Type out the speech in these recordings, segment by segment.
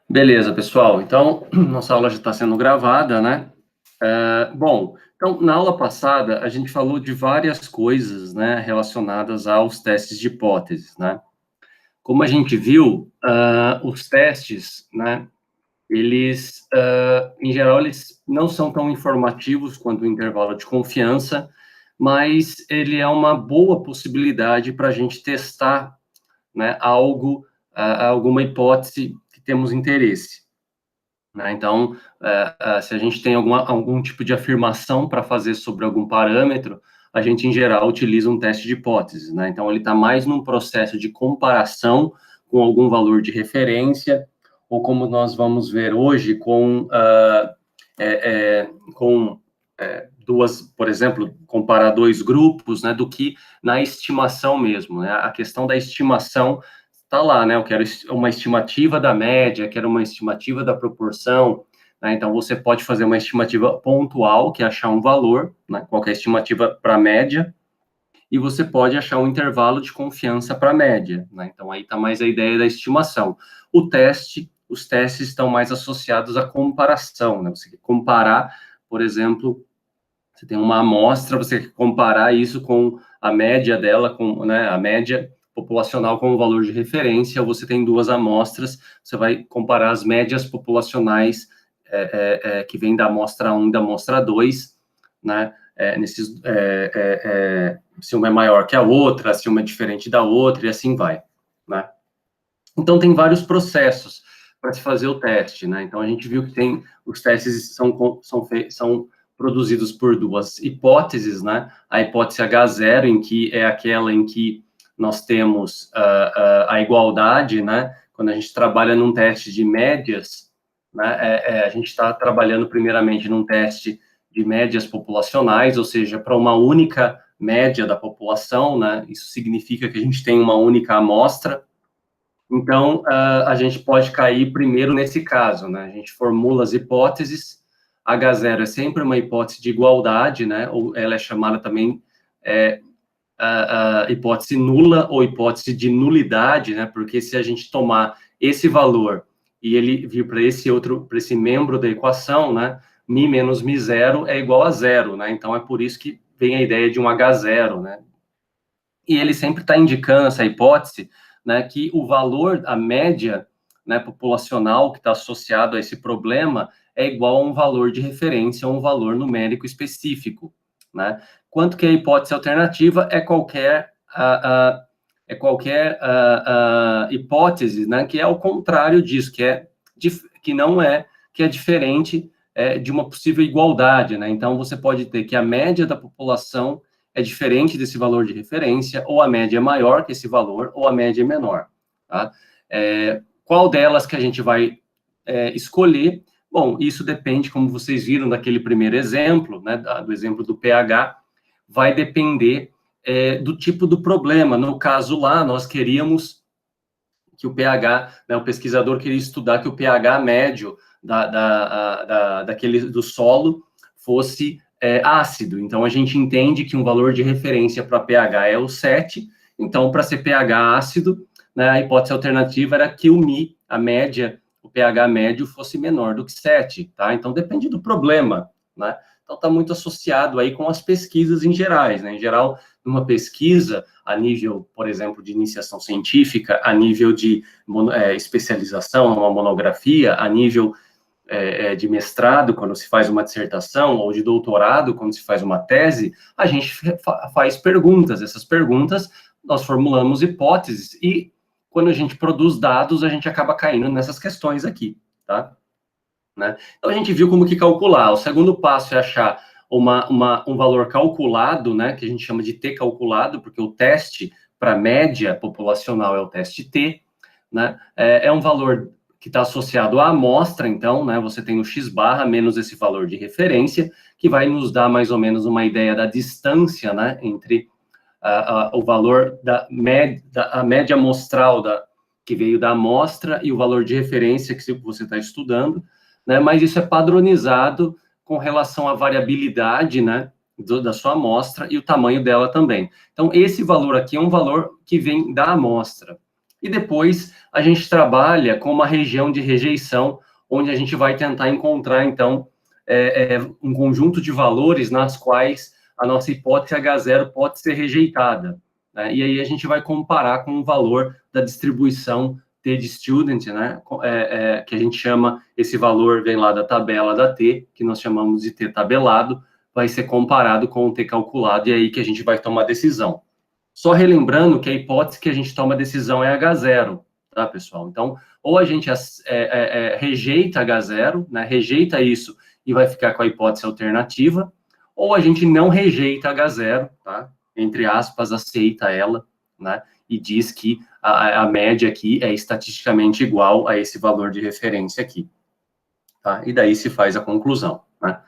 Beleza, pessoal. Então, nossa aula já está sendo gravada, né? Bom, então, na aula passada, a gente falou de várias coisas, né, relacionadas aos testes de hipóteses, né? Como a gente viu, os testes, né, eles, em geral, eles não são tão informativos quanto o intervalo de confiança, mas ele é uma boa possibilidade para a gente testar, né, alguma hipótese que temos interesse. Né? Então, se a gente tem algum tipo de afirmação para fazer sobre algum parâmetro, a gente, em geral, utiliza um teste de hipóteses. Né? Então, ele está mais num processo de comparação com algum valor de referência, ou como nós vamos ver hoje, com duas, por exemplo, comparar dois grupos, né, do que na estimação mesmo. Né? A questão da estimação está lá, né? Eu quero uma estimativa da média, quero uma estimativa da proporção, né? Então, você pode fazer uma estimativa pontual, que é achar um valor, né? Qualquer estimativa para a média, e você pode achar um intervalo de confiança para a média, né? Então, aí está mais a ideia da estimação. Os testes estão mais associados à comparação, né? Você quer comparar, por exemplo, você tem uma amostra, você quer comparar isso com a média dela, com, né, a média populacional com o valor de referência, ou você tem duas amostras, você vai comparar as médias populacionais que vem da amostra 1 e da amostra 2, né, se uma é maior que a outra, se uma é diferente da outra, e assim vai, né. Então, tem vários processos para se fazer o teste, né? Então, a gente viu que os testes são produzidos por duas hipóteses, né? A hipótese H0, em que é aquela em que nós temos a igualdade, né? Quando a gente trabalha num teste de médias, né? A gente está trabalhando primeiramente num teste de médias populacionais, ou seja, para uma única média da população, né? Isso significa que a gente tem uma única amostra. Então, a gente pode cair primeiro nesse caso, né? A gente formula as hipóteses. H0 é sempre uma hipótese de igualdade, né? Ou ela é chamada também a hipótese nula ou hipótese de nulidade, né? Porque se a gente tomar esse valor e ele vir para esse membro da equação, né? Mi menos mi zero é igual a zero, né? Então, é por isso que vem a ideia de um H0, né? E ele sempre está indicando essa hipótese, né, que o valor, a média, né, populacional que está associado a esse problema é igual a um valor de referência, a um valor numérico específico, né? Quanto que a hipótese alternativa é qualquer hipótese, né, que é o contrário disso, que não é, que é diferente de uma possível igualdade, né? Então, você pode ter que a média da população é diferente desse valor de referência, ou a média é maior que esse valor, ou a média é menor. Tá? Qual delas que a gente vai escolher? Bom, isso depende, como vocês viram daquele primeiro exemplo, né, do exemplo do pH, vai depender do tipo do problema. No caso lá, nós queríamos que o pH, né, o pesquisador queria estudar que o pH médio do solo fosse ácido. Então, a gente entende que um valor de referência para pH é o 7. Então, para ser pH ácido, né, a hipótese alternativa era que a média, o pH médio fosse menor do que 7, tá? Então, depende do problema, né? Então, está muito associado aí com as pesquisas em gerais, né? Em geral, numa pesquisa, a nível, por exemplo, de iniciação científica, a nível de especialização, uma monografia, a nível de mestrado, quando se faz uma dissertação, ou de doutorado, quando se faz uma tese, a gente faz perguntas. Essas perguntas, nós formulamos hipóteses, e quando a gente produz dados, a gente acaba caindo nessas questões aqui, tá? Né? Então, a gente viu como que calcular. O segundo passo é achar um valor calculado, né, que a gente chama de T calculado, porque o teste para média populacional é o teste T, né? É um valor que está associado à amostra, então, né, você tem o x barra menos esse valor de referência, que vai nos dar mais ou menos uma ideia da distância, né, entre o valor a média amostral que veio da amostra e o valor de referência que você está estudando, né, mas isso é padronizado com relação à variabilidade, né, da sua amostra e o tamanho dela também. Então, esse valor aqui é um valor que vem da amostra. E depois a gente trabalha com uma região de rejeição, onde a gente vai tentar encontrar, então, um conjunto de valores nas quais a nossa hipótese H0 pode ser rejeitada, né? E aí a gente vai comparar com o valor da distribuição T de student, né? Que a gente chama, esse valor vem lá da tabela da T, que nós chamamos de T tabelado, vai ser comparado com o T calculado, e é aí que a gente vai tomar decisão. Só relembrando que a hipótese que a gente toma decisão é H0, tá, pessoal? Então, ou a gente rejeita H0, né, rejeita isso e vai ficar com a hipótese alternativa, ou a gente não rejeita H0, tá? Entre aspas, aceita ela, né? E diz que a média aqui é estatisticamente igual a esse valor de referência aqui, tá? E daí se faz a conclusão, né?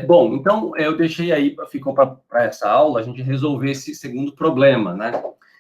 Bom, então, eu deixei aí, ficou para essa aula, a gente resolver esse segundo problema, né?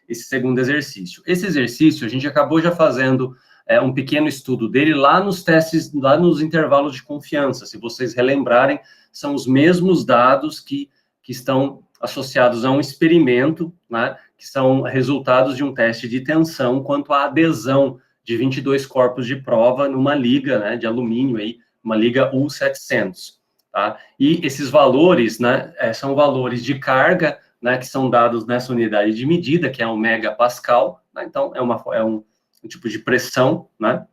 Esse segundo exercício. Esse exercício, a gente acabou já fazendo um pequeno estudo dele lá nos testes, lá nos intervalos de confiança. Se vocês relembrarem, são os mesmos dados que estão associados a um experimento, né? Que são resultados de um teste de tensão quanto à adesão de 22 corpos de prova numa liga, né, de alumínio, aí, uma liga U700. Tá? E esses valores, né, são valores de carga, né, que são dados nessa unidade de medida, que é um megapascal, né? Então, é um tipo de pressão, né?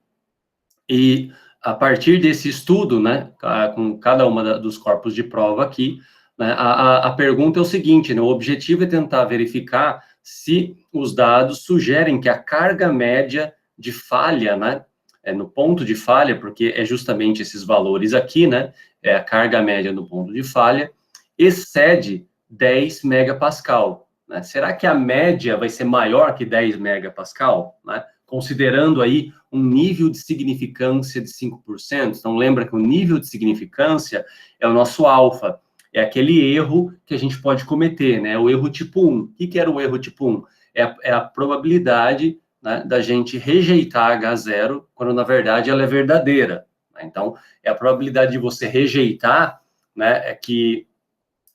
E a partir desse estudo, né, com cada uma dos corpos de prova aqui, né, a pergunta é o seguinte, né, o objetivo é tentar verificar se os dados sugerem que a carga média de falha, né, no ponto de falha, porque é justamente esses valores aqui, né, a carga média no ponto de falha, excede 10 megapascal, né? Será que a média vai ser maior que 10 megapascal, né? Considerando aí um nível de significância de 5%, então lembra que o nível de significância é o nosso alfa, é aquele erro que a gente pode cometer, né? O erro tipo 1. O que era o erro tipo 1? É a probabilidade, né, da gente rejeitar H0, quando na verdade ela é verdadeira. Então, é a probabilidade de você rejeitar, né,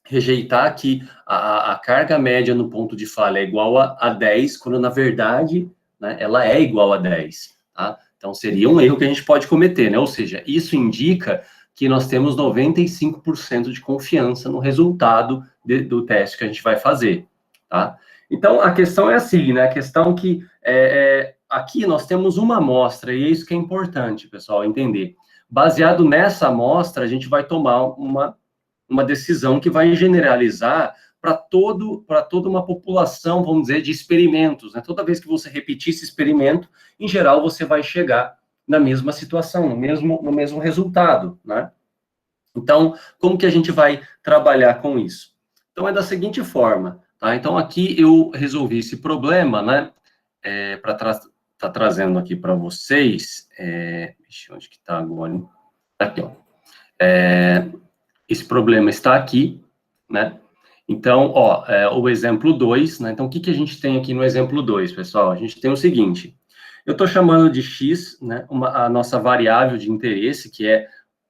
rejeitar que a carga média no ponto de falha é igual a 10, quando na verdade, né, ela é igual a 10, tá? Então, seria um erro que a gente pode cometer, né? Ou seja, isso indica que nós temos 95% de confiança no resultado do teste que a gente vai fazer, tá? Então, a questão é assim, né? A questão que aqui nós temos uma amostra, e é isso que é importante, pessoal, entender. Baseado nessa amostra, a gente vai tomar uma decisão que vai generalizar para toda uma população, vamos dizer, de experimentos, né? Toda vez que você repetir esse experimento, em geral, você vai chegar na mesma situação, no mesmo resultado, né? Então, como que a gente vai trabalhar com isso? Então, é da seguinte forma, tá? Então, aqui eu resolvi esse problema, né? Para tá trazendo aqui para vocês, onde que está agora? Aqui, ó. Esse problema está aqui, né? Então, ó, o exemplo 2, né? Então, o que a gente tem aqui no exemplo 2, pessoal? A gente tem o seguinte, eu estou chamando de x, né, a nossa variável de interesse,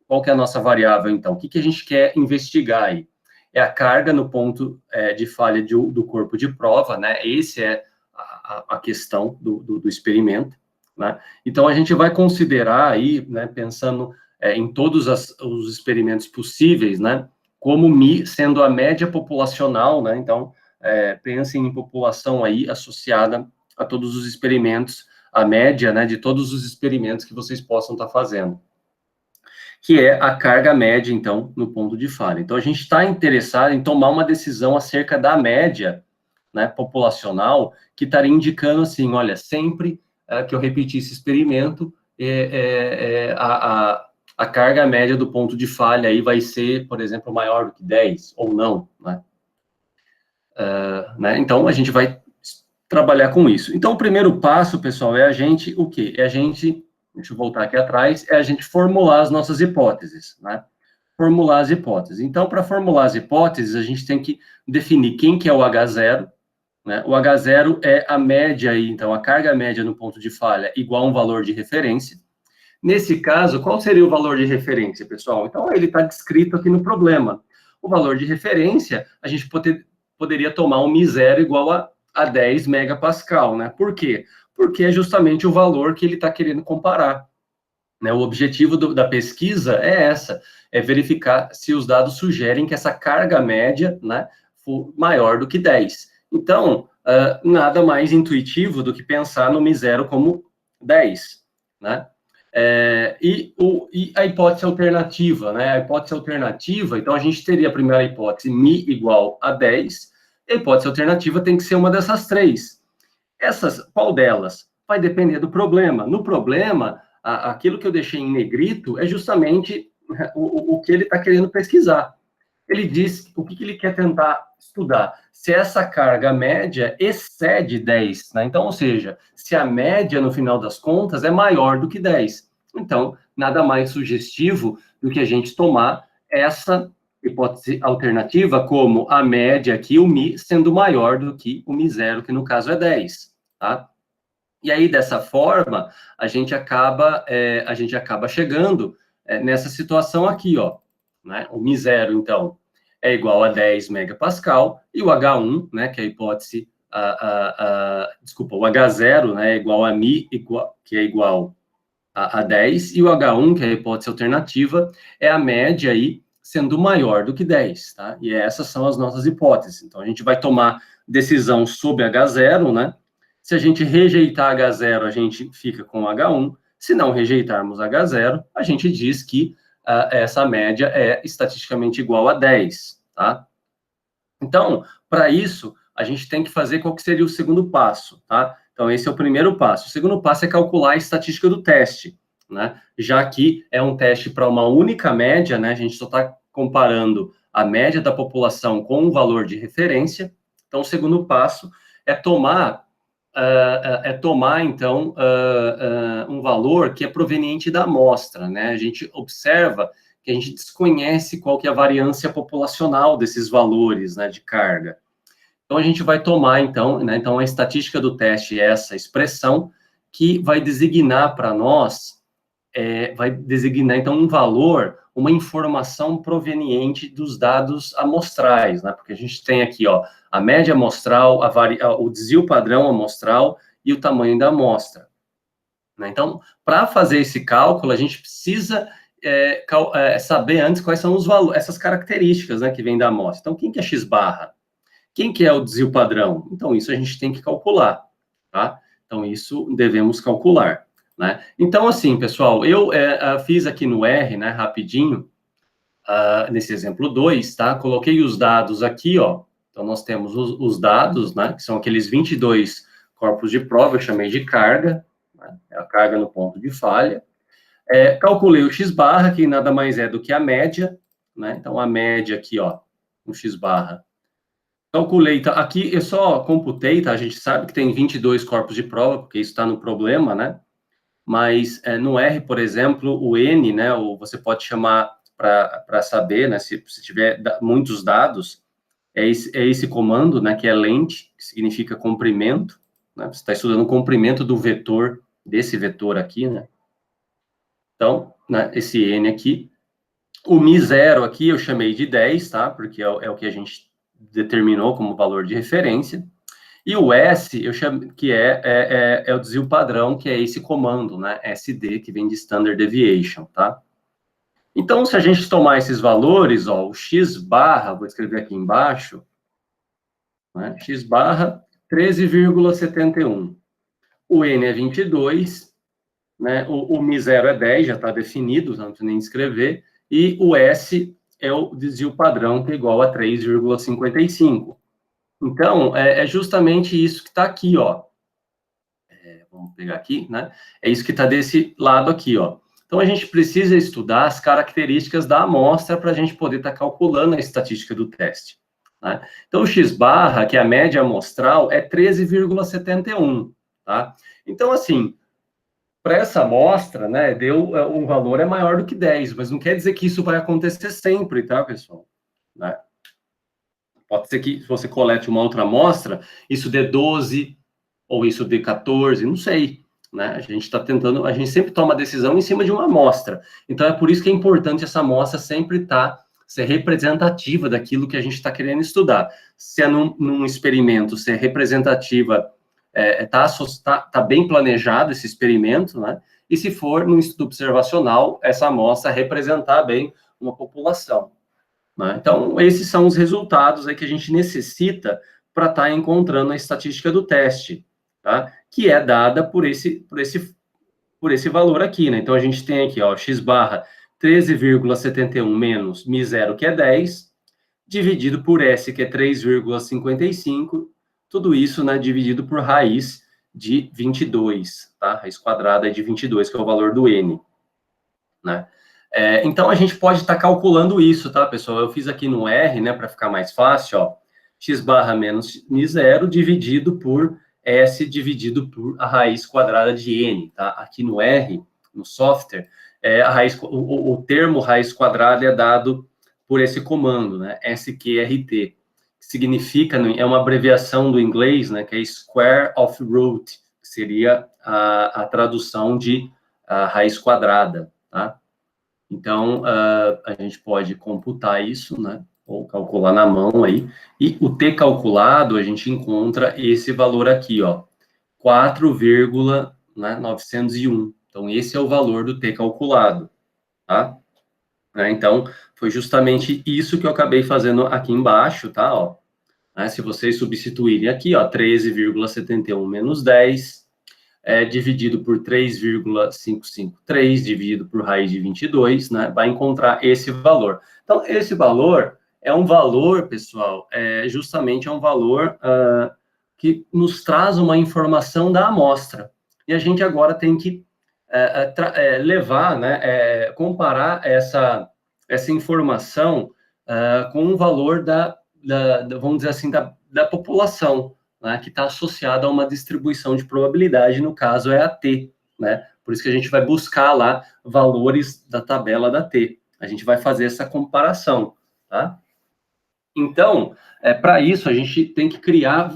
qual que é a nossa variável, então? O que a gente quer investigar aí? É a carga no ponto de falha do corpo de prova, né? Esse é a questão do experimento, né? Então, a gente vai considerar aí, né, pensando em todos os experimentos possíveis, né, como μ sendo a média populacional, né? Então, pensem em população aí associada a todos os experimentos, a média, né, de todos os experimentos que vocês possam estar fazendo, que é a carga média, então, no ponto de falha. Então, a gente está interessado em tomar uma decisão acerca da média, né, populacional, que estaria indicando assim, olha, sempre que eu repetir esse experimento, a carga média do ponto de falha aí vai ser, por exemplo, maior do que 10, ou não, né? Então, a gente vai trabalhar com isso. Então, o primeiro passo, pessoal, é a gente, o quê? Deixa eu voltar aqui atrás, é a gente formular as nossas hipóteses, né? Formular as hipóteses. Então, para formular as hipóteses, a gente tem que definir quem que é o H0, né? O H0 é a média aí, então, a carga média no ponto de falha igual a um valor de referência. Nesse caso, qual seria o valor de referência, pessoal? Então, ele está descrito aqui no problema. O valor de referência, a gente poderia tomar um μ0 igual a 10 megapascal, né? Por quê? porque é justamente o valor que ele está querendo comparar, né? O objetivo da pesquisa é verificar se os dados sugerem que essa carga média, né, for maior do que 10. Então, nada mais intuitivo do que pensar no μ0 como 10, né? E a hipótese alternativa, né? A hipótese alternativa, então a gente teria a primeira hipótese, μ igual a 10, a hipótese alternativa tem que ser uma dessas três. Qual delas? Vai depender do problema. No problema, aquilo que eu deixei em negrito é justamente o que ele está querendo pesquisar. Ele diz o que ele quer tentar estudar. Se essa carga média excede 10, né? Então, ou seja, se a média, no final das contas, é maior do que 10. Então, nada mais sugestivo do que a gente tomar essa hipótese alternativa como a média aqui, o μ, sendo maior do que o μ0, que no caso é 10, tá? E aí, dessa forma, a gente acaba chegando nessa situação aqui, ó, né? O μ0, então, é igual a 10 megapascal, e o H1, né, que é a hipótese, desculpa, o H0, né, é igual a μ, que é igual a 10, e o H1, que é a hipótese alternativa, é a média aí sendo maior do que 10, tá? E essas são as nossas hipóteses. Então, a gente vai tomar decisão sobre H0, né? Se a gente rejeitar H0, a gente fica com H1. Se não rejeitarmos H0, a gente diz que essa média é estatisticamente igual a 10, tá? Então, para isso, a gente tem que fazer qual que seria o segundo passo, tá? Então, esse é o primeiro passo. O segundo passo é calcular a estatística do teste, né? Já que é um teste para uma única média, né? A gente só está comparando a média da população com um valor de referência. Então, o segundo passo é tomar então, um valor que é proveniente da amostra, né? A gente observa que a gente desconhece qual que é a variância populacional desses valores, né, de carga. Então, a gente vai tomar, então, né, então a estatística do teste é essa expressão que vai designar para nós, então, um valor, uma informação proveniente dos dados amostrais, né, porque a gente tem aqui, ó, a média amostral, o desvio padrão amostral e o tamanho da amostra, né? Então, para fazer esse cálculo, a gente precisa saber antes quais são os valores, essas características, né, que vêm da amostra. Então, quem que é x-barra? Quem que é o desvio padrão? Então, isso a gente tem que calcular, tá? Então, isso devemos calcular, né? Então, assim, pessoal, eu fiz aqui no R, né, rapidinho, nesse exemplo 2, tá? Coloquei os dados aqui, ó. Então, nós temos os dados, né, que são aqueles 22 corpos de prova, eu chamei de carga, né? É a carga no ponto de falha. Calculei o x-barra, que nada mais é do que a média, né? Então, a média aqui, ó, o x-barra. Calculei, tá? Aqui eu só computei, tá? A gente sabe que tem 22 corpos de prova, porque isso está no problema, né? Mas no R, por exemplo, o N, né? Você pode chamar para saber, né? Se tiver muitos dados, é esse comando, né? Que é length, que significa comprimento, né? Você está estudando o comprimento do vetor, desse vetor aqui, né? Então, né, esse N aqui. O μ0 aqui eu chamei de 10, tá? Porque é o que a gente determinou como valor de referência. E o S, eu chamo, que é o desvio padrão, que é esse comando, né? SD, que vem de Standard Deviation, tá? Então, se a gente tomar esses valores, ó, o x-barra, vou escrever aqui embaixo, né? X-barra, 13,71. O N é 22, né? O μ0 é 10, já está definido, não precisa nem escrever. E o S é o desvio padrão, que é igual a 3,55. Então, é justamente isso que está aqui, ó. Vamos pegar aqui, né? É isso que está desse lado aqui, ó. Então, a gente precisa estudar as características da amostra para a gente poder estar calculando a estatística do teste, né? Então, o x-barra, que é a média amostral, é 13,71, tá? Então, assim, para essa amostra, né, o valor é maior do que 10, mas não quer dizer que isso vai acontecer sempre, tá, pessoal? Né? Pode ser que, se você colete uma outra amostra, isso dê 12, ou isso dê 14, não sei, né? A gente está tentando, a gente sempre toma decisão em cima de uma amostra. Então, é por isso que é importante essa amostra sempre ser representativa daquilo que a gente está querendo estudar. Se é num experimento, ser representativa tá bem planejado esse experimento, né? E se for no estudo observacional, essa amostra representar bem uma população, né? Então, esses são os resultados aí que a gente necessita para estar encontrando a estatística do teste, tá? Que é dada por esse valor aqui, né? Então, a gente tem aqui, ó, x barra 13,71 menos mi0, que é 10, dividido por S, que é 3,55, tudo isso, né, dividido por raiz de 22, tá? Raiz quadrada de 22, que é o valor do N, né? Então, a gente pode estar calculando isso, tá, pessoal? Eu fiz aqui no R, né, para ficar mais fácil, ó, x barra menos mi0 dividido por S dividido por a raiz quadrada de N, tá? Aqui no R, no software, o termo raiz quadrada é dado por esse comando, né, sqrt, que significa, é uma abreviação do inglês, né, que é square of root, que seria a tradução de raiz quadrada, tá? Então, a gente pode computar isso, né, ou calcular na mão aí, e o t calculado, a gente encontra esse valor aqui, ó, 4,901. Então, esse é o valor do t calculado, tá? Então, foi justamente isso que eu acabei fazendo aqui embaixo, tá, ó. Se vocês substituírem aqui, ó, 13,71 menos 10, dividido por 3,553, dividido por raiz de 22, né, vai encontrar esse valor. Então, esse valor é um valor, pessoal, justamente é um valor que nos traz uma informação da amostra. E a gente agora tem que levar, né, comparar essa informação com o valor vamos dizer assim, da população, né, que está associada a uma distribuição de probabilidade, no caso é a T, né? Por isso que a gente vai buscar lá valores da tabela da T. A gente vai fazer essa comparação, tá? Então, para isso, a gente tem que criar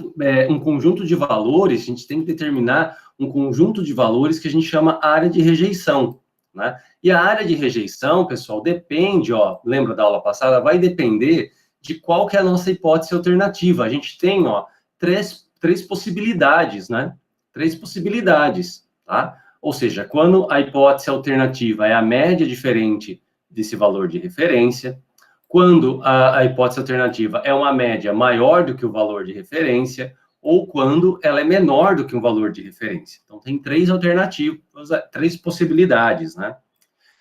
um conjunto de valores, a gente tem que determinar um conjunto de valores que a gente chama área de rejeição, né? E a área de rejeição, pessoal, depende, ó, lembra da aula passada? Vai depender de qual que é a nossa hipótese alternativa. A gente tem, ó, três possibilidades, né? Três possibilidades, tá? Ou seja, quando a hipótese alternativa é a média diferente desse valor de referência, quando a hipótese alternativa é uma média maior do que o valor de referência, ou quando ela é menor do que um valor de referência. Então, tem três alternativas, três possibilidades, né?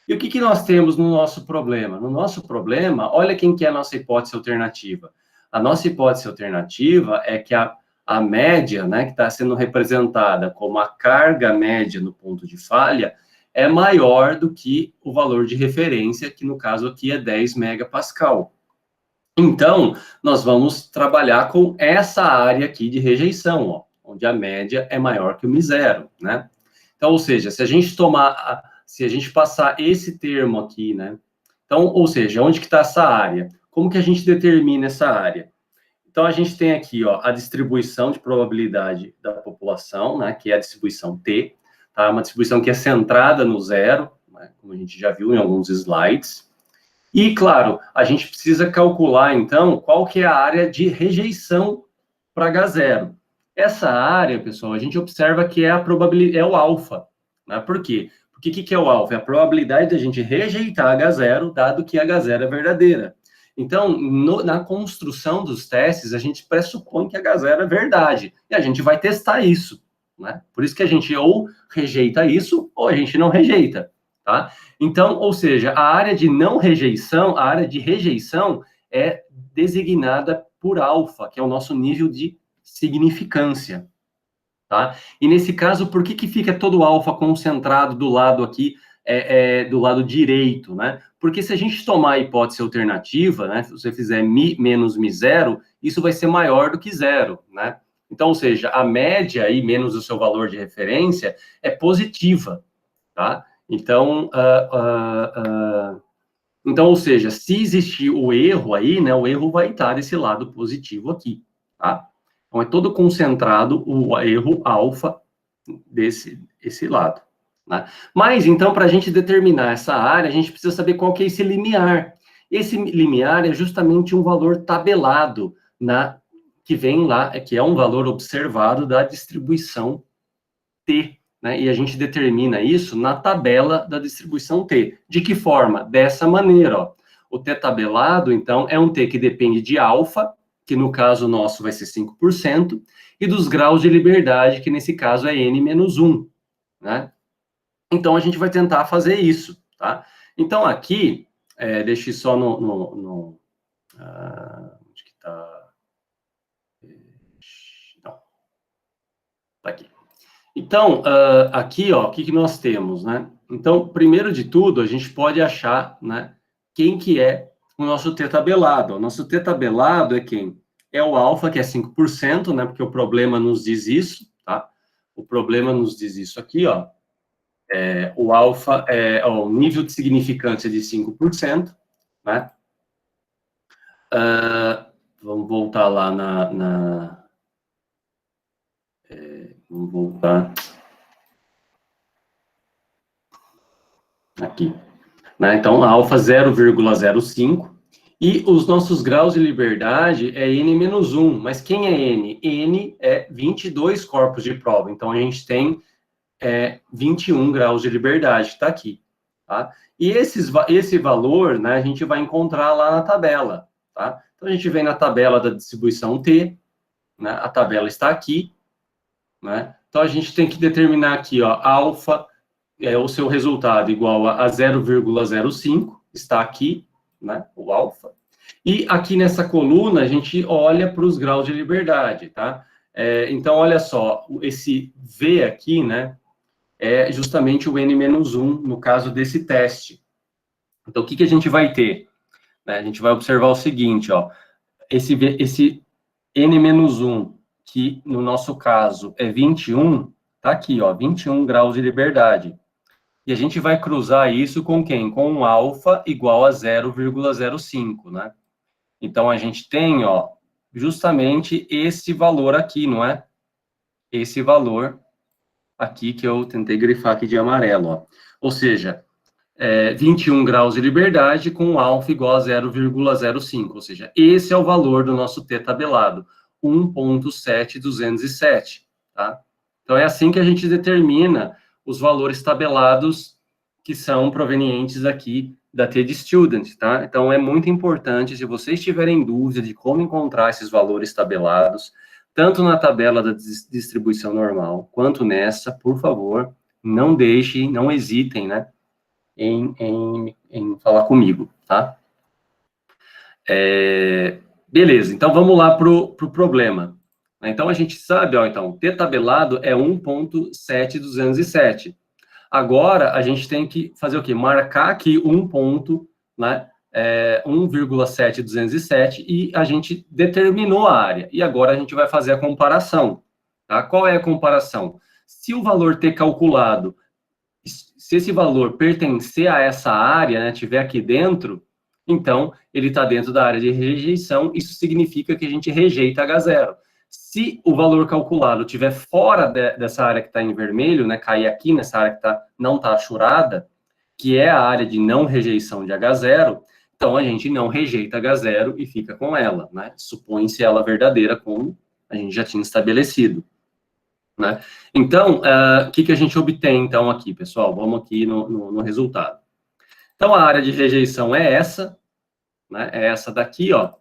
E o que nós temos no nosso problema? No nosso problema, olha quem que é a nossa hipótese alternativa. A nossa hipótese alternativa é que a média, né, que está sendo representada como a carga média no ponto de falha, é maior do que o valor de referência, que no caso aqui é 10 megapascal. Então, nós vamos trabalhar com essa área aqui de rejeição, ó, onde a média é maior que o mi0, né? Então, ou seja, se a gente passar esse termo aqui, né? Então, ou seja, onde que está essa área? Como que a gente determina essa área? Então, a gente tem aqui, ó, a distribuição de probabilidade da população, né? Que é a distribuição T, tá? Uma distribuição que é centrada no zero, né, como a gente já viu em alguns slides. E, claro, a gente precisa calcular, então, qual que é a área de rejeição para H0. Essa área, pessoal, a gente observa que é a probabilidade, é o alfa, né? Por quê? Porque o que é o alfa? É a probabilidade da gente rejeitar H0, dado que H0 é verdadeira. Então, na construção dos testes, a gente pressupõe que H0 é verdade, e a gente vai testar isso, né? Por isso que a gente ou rejeita isso, ou a gente não rejeita, tá? Então, ou seja, a área de não rejeição, a área de rejeição é designada por alfa, que é o nosso nível de significância, tá? E nesse caso, por que fica todo o alfa concentrado do lado aqui, do lado direito, né? Porque se a gente tomar a hipótese alternativa, né, se você fizer mi menos mi0, isso vai ser maior do que zero, né? Então, ou seja, a média aí, menos o seu valor de referência, é positiva, tá? Então, então, ou seja, se existir o erro aí, né, o erro vai estar desse lado positivo aqui, tá? Então, é todo concentrado o erro alfa esse lado, né? Mas, então, para a gente determinar essa área, a gente precisa saber qual que é esse limiar. Esse limiar é justamente um valor tabelado que vem lá, que é um valor observado da distribuição T, né? E a gente determina isso na tabela da distribuição T. De que forma? Dessa maneira, ó. O T tabelado, então, é um T que depende de alfa, que no caso nosso vai ser 5%, e dos graus de liberdade, que nesse caso é N-1, né? Então, a gente vai tentar fazer isso, tá? Então, aqui, deixa eu só onde que tá? Não. Tá aqui. Então, aqui, ó, o que nós temos, né? Então, primeiro de tudo, a gente pode achar, né, quem que é o nosso T tabelado. O nosso T tabelado é quem? É o alfa, que é 5%, né, porque o problema nos diz isso, tá? O problema nos diz isso aqui, ó. O alfa, o nível de significância de 5%, né? Vamos voltar lá vamos voltar aqui. Né? Então, alfa 0,05, e os nossos graus de liberdade é N-1, mas quem é N? N é 22 corpos de prova, então a gente tem 21 graus de liberdade, está aqui. Tá? E esse valor, né, a gente vai encontrar lá na tabela. Tá? Então, a gente vem na tabela da distribuição T, né, a tabela está aqui, né? Então, a gente tem que determinar aqui, ó, alfa, o seu resultado igual a 0,05, está aqui, né, o alfa. E aqui nessa coluna, a gente olha para os graus de liberdade, tá? Então, olha só, esse V aqui, né, é justamente o N-1, no caso desse teste. Então, o que a gente vai ter? Né, a gente vai observar o seguinte, ó, esse N-1, que no nosso caso é 21, tá aqui, ó, 21 graus de liberdade. E a gente vai cruzar isso com quem? Com um alfa igual a 0,05, né? Então, a gente tem, ó, justamente esse valor aqui, não é? Esse valor aqui que eu tentei grifar aqui de amarelo, ó. Ou seja, 21 graus de liberdade com alfa igual a 0,05. Ou seja, esse é o valor do nosso T tabelado, 1.7207, tá? Então, é assim que a gente determina os valores tabelados que são provenientes aqui da TD Student, tá? Então, é muito importante, se vocês tiverem dúvida de como encontrar esses valores tabelados, tanto na tabela da distribuição normal, quanto nessa, por favor, não deixem, não hesitem, né, em falar comigo, tá? Beleza, então vamos lá para o problema. Então, a gente sabe, ó, então, T tabelado é 1.7207. Agora, a gente tem que fazer o quê? Marcar aqui um ponto, né, 1,7207, e a gente determinou a área. E agora a gente vai fazer a comparação. Tá? Qual é a comparação? Se o valor T calculado, se esse valor pertencer a essa área, né, tiver aqui dentro, então ele está dentro da área de rejeição, isso significa que a gente rejeita H0. Se o valor calculado estiver fora dessa área que está em vermelho, né, cair aqui nessa área que não está achurada, que é a área de não rejeição de H0, então a gente não rejeita H0 e fica com ela, né? Supõe-se ela verdadeira, como a gente já tinha estabelecido, né? Então, o que a gente obtém, então, aqui, pessoal? Vamos aqui no resultado. Então, a área de rejeição é essa, né? É essa daqui, ó,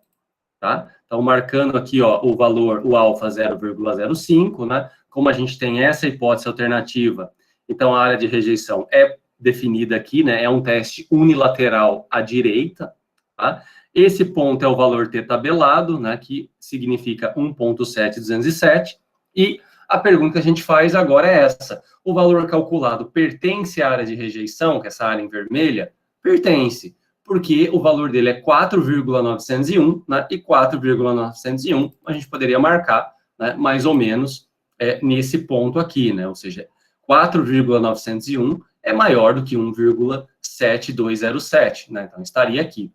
tá? Então, marcando aqui, ó, o valor, o alfa 0,05, né? Como a gente tem essa hipótese alternativa, então a área de rejeição é definida aqui, né? É um teste unilateral à direita, tá? Esse ponto é o valor T tabelado, né? Que significa 1.7207, e a pergunta que a gente faz agora é essa: o valor calculado pertence à área de rejeição, que é essa área em vermelha? Pertence, porque o valor dele é 4,901, né, e 4,901 a gente poderia marcar, né, mais ou menos nesse ponto aqui, né, ou seja, 4,901 é maior do que 1,7207, né, então estaria aqui.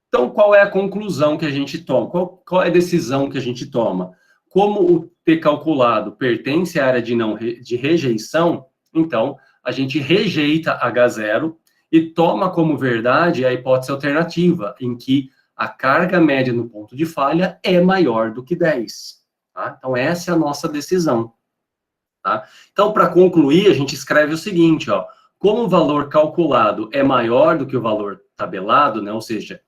Então, qual é a conclusão que a gente toma? Qual é a decisão que a gente toma? Como o T calculado pertence à área de rejeição, então, a gente rejeita H0 e toma como verdade a hipótese alternativa, em que a carga média no ponto de falha é maior do que 10. Tá? Então, essa é a nossa decisão. Tá? Então, para concluir, a gente escreve o seguinte, ó, como o valor calculado é maior do que o valor tabelado, né, ou seja,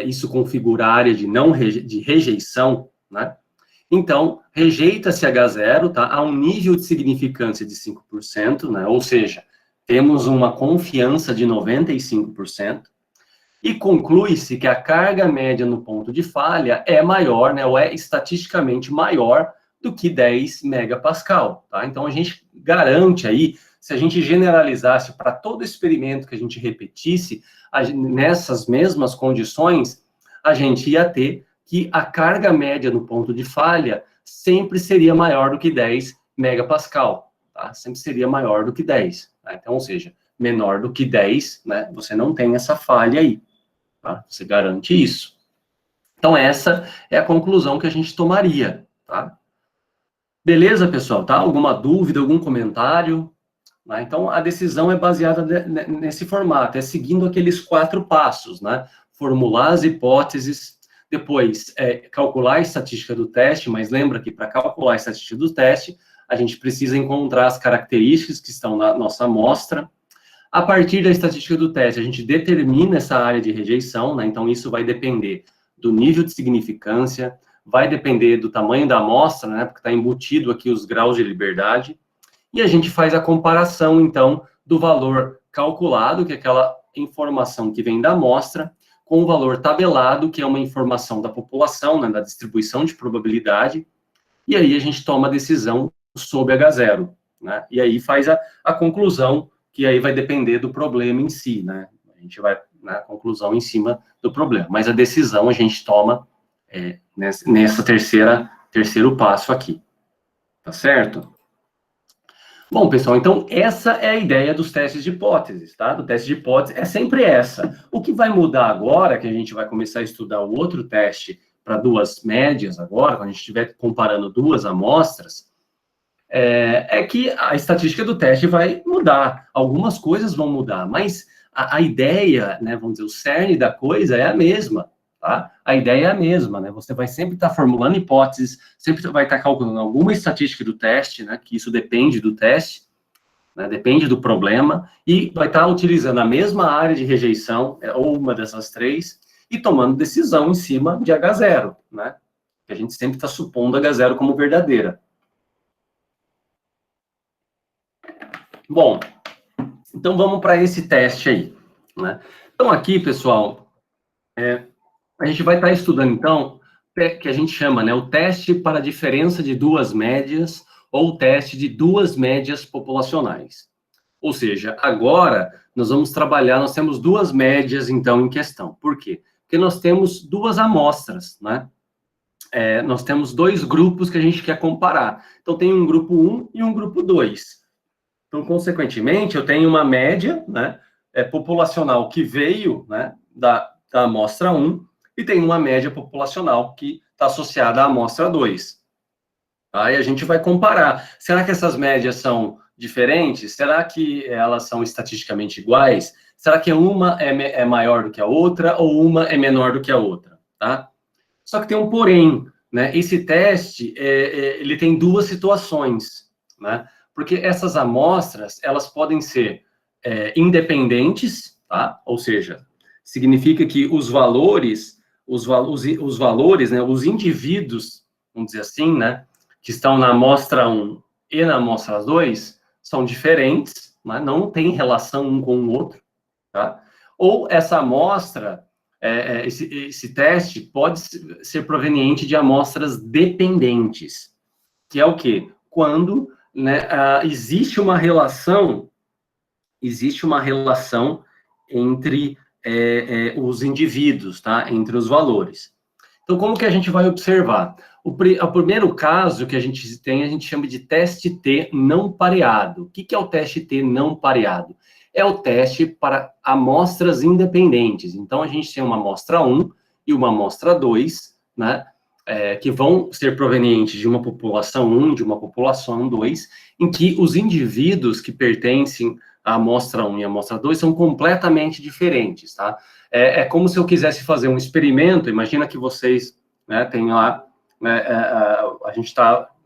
isso configura a área de rejeição, né? Então, rejeita-se H0, tá? A um nível de significância de 5%, né? Ou seja, temos uma confiança de 95%, e conclui-se que a carga média no ponto de falha é maior, né? Ou é estatisticamente maior do que 10 megapascal, tá? Então, a gente garante aí, se a gente generalizasse para todo experimento que a gente repetisse, nessas mesmas condições, a gente ia ter que a carga média no ponto de falha sempre seria maior do que 10 megapascal, tá? Sempre seria maior do que 10. Tá? Então, ou seja, menor do que 10, né? Você não tem essa falha aí, tá? Você garante isso. Então, essa é a conclusão que a gente tomaria, tá? Beleza, pessoal? Tá? Alguma dúvida, algum comentário? Então, a decisão é baseada nesse formato, é seguindo aqueles 4 passos, né? Formular as hipóteses, depois calcular a estatística do teste, mas lembra que para calcular a estatística do teste, a gente precisa encontrar as características que estão na nossa amostra. A partir da estatística do teste, a gente determina essa área de rejeição, né? Então, isso vai depender do nível de significância, vai depender do tamanho da amostra, né? Porque está embutido aqui os graus de liberdade. E a gente faz a comparação, então, do valor calculado, que é aquela informação que vem da amostra, com o valor tabelado, que é uma informação da população, né, da distribuição de probabilidade, e aí a gente toma a decisão sobre H0, né? E aí faz a conclusão, que aí vai depender do problema em si, né? A gente vai na conclusão em cima do problema, mas a decisão a gente toma nessa terceiro passo aqui, tá certo? Bom, pessoal, então essa é a ideia dos testes de hipóteses, tá? Do teste de hipótese é sempre essa. O que vai mudar agora, que a gente vai começar a estudar o outro teste para 2 médias agora, quando a gente estiver comparando 2 amostras, é que a estatística do teste vai mudar. Algumas coisas vão mudar, mas a ideia, né, vamos dizer, o cerne da coisa é a mesma, tá? A ideia é a mesma, né? Você vai sempre estar formulando hipóteses, sempre vai estar calculando alguma estatística do teste, né? Que isso depende do teste, né? Depende do problema, e vai estar utilizando a mesma área de rejeição, ou uma dessas 3, e tomando decisão em cima de H0, né? Que a gente sempre está supondo H0 como verdadeira. Bom, então vamos para esse teste aí, né? Então aqui, pessoal, a gente vai estar estudando, então, que a gente chama, né, o teste para a diferença de 2 médias, ou o teste de 2 médias populacionais. Ou seja, agora nós vamos trabalhar, nós temos 2 médias, então, em questão. Por quê? Porque nós temos 2 amostras, né? Nós temos 2 grupos que a gente quer comparar. Então, tem um grupo 1 e um grupo 2. Então, consequentemente, eu tenho uma média, né, populacional que veio, né, da amostra 1, e tem uma média populacional que está associada à amostra 2. Aí a gente vai comparar. Será que essas médias são diferentes? Será que elas são estatisticamente iguais? Será que uma é maior do que a outra ou uma é menor do que a outra? Tá? Só que tem um porém, né? Esse teste, ele tem 2 situações, né? Porque essas amostras, elas podem ser independentes, tá? Ou seja, significa que os valores, né, os indivíduos, vamos dizer assim, né, que estão na amostra 1 e na amostra 2, são diferentes, né, não tem relação um com o outro, tá? Ou essa amostra, esse teste pode ser proveniente de amostras dependentes, que é o quê? Quando, né, existe uma relação entre os indivíduos, tá? Entre os valores. Então, como que a gente vai observar? O primeiro caso que a gente tem, a gente chama de teste T não pareado. O que é o teste T não pareado? É o teste para amostras independentes. Então, a gente tem uma amostra 1 e uma amostra 2, né? Que vão ser provenientes de uma população 1, de uma população 2, em que os indivíduos que pertencem à amostra 1 e à amostra 2 são completamente diferentes, tá? É como se eu quisesse fazer um experimento. Imagina que vocês, né, tem lá, né,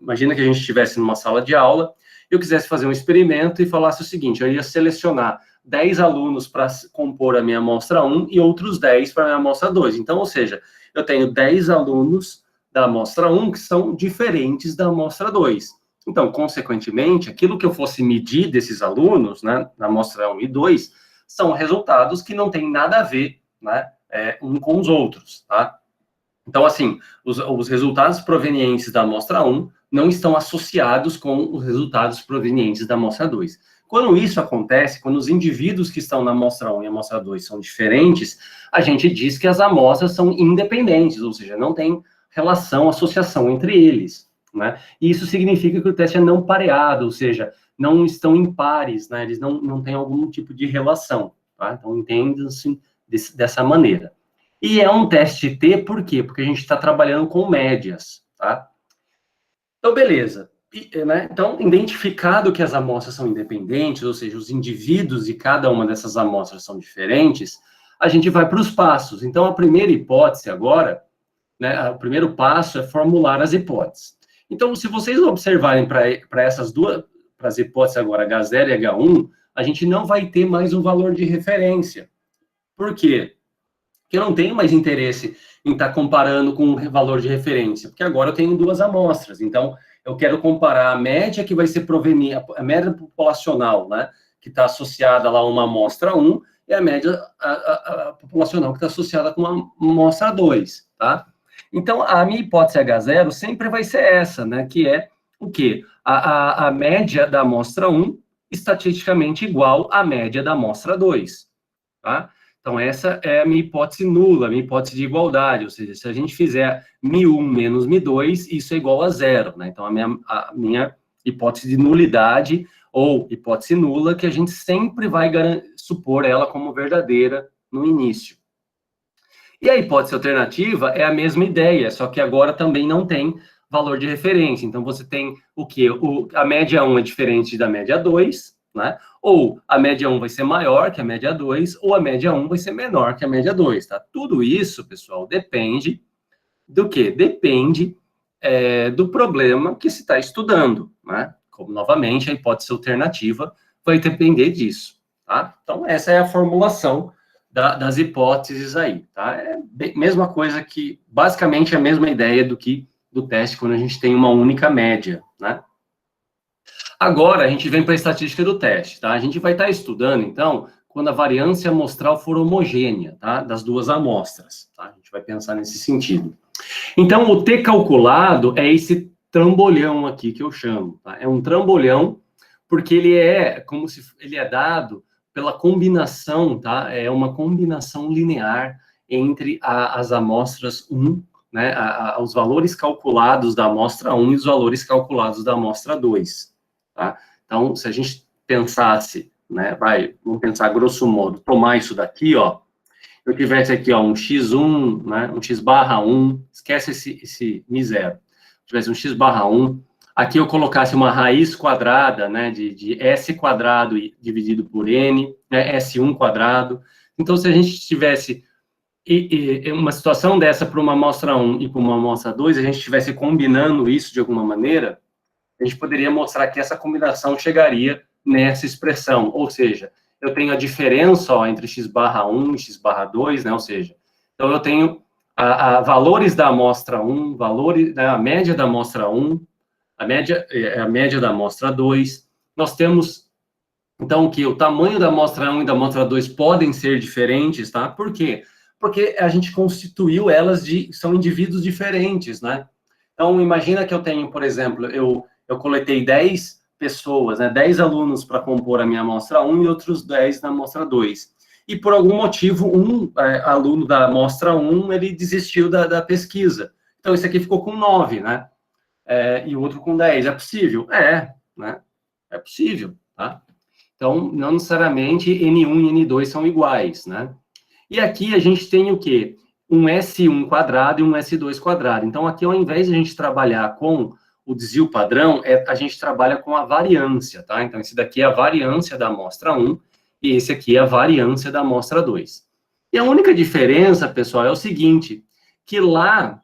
imagina que a gente estivesse numa sala de aula, eu quisesse fazer um experimento e falasse o seguinte: eu ia selecionar 10 alunos para compor a minha amostra 1 e outros 10 para a minha amostra 2. Então, ou seja, eu tenho 10 alunos da amostra 1 que são diferentes da amostra 2. Então, consequentemente, aquilo que eu fosse medir desses alunos, né, na amostra 1 e 2, são resultados que não têm nada a ver, né, um com os outros, tá? Então, assim, os resultados provenientes da amostra 1 não estão associados com os resultados provenientes da amostra 2. Quando isso acontece, quando os indivíduos que estão na amostra 1 e amostra 2 são diferentes, a gente diz que as amostras são independentes, ou seja, não tem relação, associação entre eles, né? E isso significa que o teste é não pareado, ou seja, não estão em pares, né? Eles não têm algum tipo de relação, tá? Então, entenda-se dessa maneira. E é um teste T, por quê? Porque a gente está trabalhando com médias, tá? Então, beleza. Né? Então, identificado que as amostras são independentes, ou seja, os indivíduos de cada uma dessas amostras são diferentes, a gente vai para os passos. Então, a primeira hipótese agora, né, o primeiro passo é formular as hipóteses. Então, se vocês observarem para essas duas, para as hipóteses agora, H0 e H1, a gente não vai ter mais um valor de referência. Por quê? Porque eu não tenho mais interesse em estar comparando com o valor de referência, porque agora eu tenho duas amostras. Então, eu quero comparar a média que vai ser proveniente, a média populacional, né, que está associada lá a uma amostra 1, e a média a populacional que está associada com uma amostra 2, tá? Então, a minha hipótese H0 sempre vai ser essa, né, que é o quê? A média da amostra 1 estatisticamente igual à média da amostra 2, tá? Então, essa é a minha hipótese nula, a minha hipótese de igualdade, ou seja, se a gente fizer μ1 menos μ2, isso é igual a zero, né? Então, a minha hipótese de nulidade, ou hipótese nula, que a gente sempre vai supor ela como verdadeira no início. E a hipótese alternativa é a mesma ideia, só que agora também não tem valor de referência. Então, você tem o quê? A média 1 é diferente da média 2, né? Ou a média 1 vai ser maior que a média 2, ou a média 1 vai ser menor que a média 2, tá? Tudo isso, pessoal, depende do quê? Depende do problema que se está estudando, né? Como, novamente, a hipótese alternativa vai depender disso, tá? Então, essa é a formulação das hipóteses aí, tá? É a mesma coisa que, basicamente, a mesma ideia do teste quando a gente tem uma única média, né? Agora, a gente vem para a estatística do teste, tá? A gente vai estar estudando, então, quando a variância amostral for homogênea, tá? Das duas amostras, tá? A gente vai pensar nesse sentido. Então, o T calculado é esse trambolhão aqui que eu chamo, tá? É um trambolhão porque ele é como se ele é dado pela combinação, tá? É uma combinação linear entre as amostras 1, né? Os valores calculados da amostra 1 e os valores calculados da amostra 2. Tá? Então, se a gente pensasse, né, vamos pensar grosso modo, tomar isso daqui, ó, eu tivesse aqui, ó, um x1, né, um x barra 1, esquece esse μ0, tivesse um x barra 1, aqui eu colocasse uma raiz quadrada, né, de s quadrado dividido por n, né, s1 quadrado. Então, se a gente tivesse uma situação dessa para uma amostra 1 e para uma amostra 2, a gente estivesse combinando isso de alguma maneira, a gente poderia mostrar que essa combinação chegaria nessa expressão, ou seja, eu tenho a diferença ó, entre x barra 1 e x barra 2, né, ou seja, então eu tenho valores da amostra 1, valores da média da amostra 1, a média da amostra 2, nós temos, então, que o tamanho da amostra 1 e da amostra 2 podem ser diferentes, tá? Por quê? Porque a gente constituiu elas são indivíduos diferentes, né? Então, imagina que eu tenho, por exemplo, eu coletei 10 pessoas, né, 10 alunos para compor a minha amostra 1 e outros 10 na amostra 2. E, por algum motivo, um aluno da amostra 1, ele desistiu da pesquisa. Então, esse aqui ficou com 9, né? E o outro com 10. É possível? Né? É possível, tá? Então, não necessariamente N1 e N2 são iguais, né? E aqui a gente tem o quê? Um S1 quadrado e um S2 quadrado. Então, aqui, ao invés de a gente trabalhar com o desvio padrão, a gente trabalha com a variância, tá? Então, esse daqui é a variância da amostra 1 e esse aqui é a variância da amostra 2. E a única diferença, pessoal, é o seguinte, que lá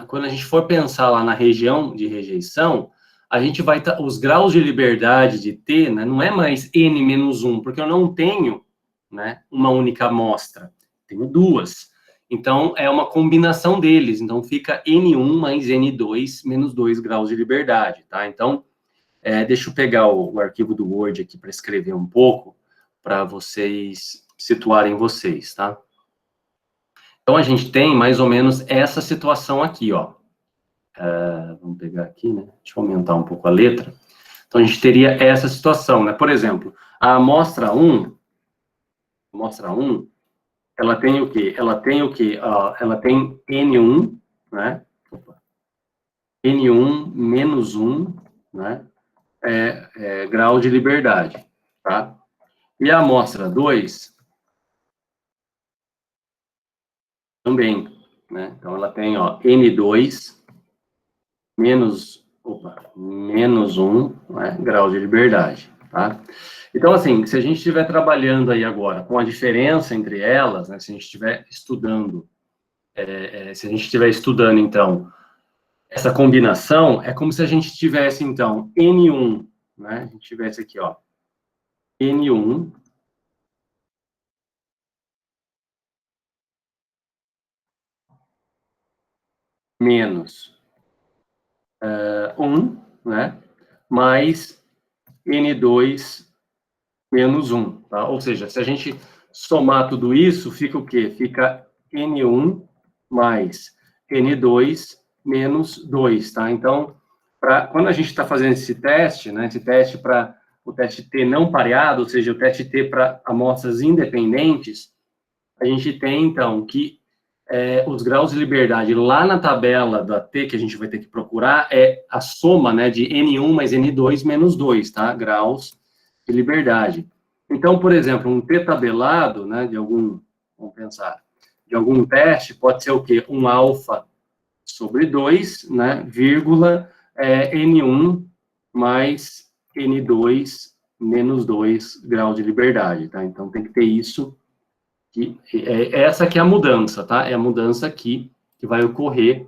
quando a gente for pensar lá na região de rejeição, a gente vai os graus de liberdade de T, né, não é mais N menos 1, porque eu não tenho, né, uma única amostra, tenho duas. Então, é uma combinação deles. Então, fica N1 mais N2 menos 2 graus de liberdade, tá? Então, deixa eu pegar o arquivo do Word aqui para escrever um pouco, para vocês situarem vocês, tá? Então, a gente tem mais ou menos essa situação aqui, ó. Vamos pegar aqui, né? Deixa eu aumentar um pouco a letra. Então, a gente teria essa situação, né? Por exemplo, a amostra 1, ela tem o quê? Ela tem o quê? Ela tem N1, né? N1 menos 1, né? Grau de liberdade, tá? E a amostra 2 também, né? Então, ela tem, ó, N2 menos 1, né, grau de liberdade, tá? Então, assim, se a gente estiver trabalhando aí agora com a diferença entre elas, né, se a gente estiver estudando, então, essa combinação, é como se a gente tivesse, então, N1, né, a gente tivesse aqui, ó, N1 menos 1, né, mais N2 menos 1, tá? Ou seja, se a gente somar tudo isso, fica o quê? Fica N1 mais N2 menos 2, tá? Então, quando a gente está fazendo esse teste, né, esse teste para o teste T não pareado, ou seja, o teste T para amostras independentes, a gente tem, então, que os graus de liberdade lá na tabela da T, que a gente vai ter que procurar, é a soma, né, de N1 mais N2 menos 2, tá? Graus de liberdade. Então, por exemplo, um T tabelado, né, vamos pensar, de algum teste, pode ser o quê? Um alfa sobre 2, né, vírgula, N1 mais N2 menos 2 graus de liberdade, tá? Então, tem que ter isso, essa que é a mudança, tá? É a mudança aqui que vai ocorrer,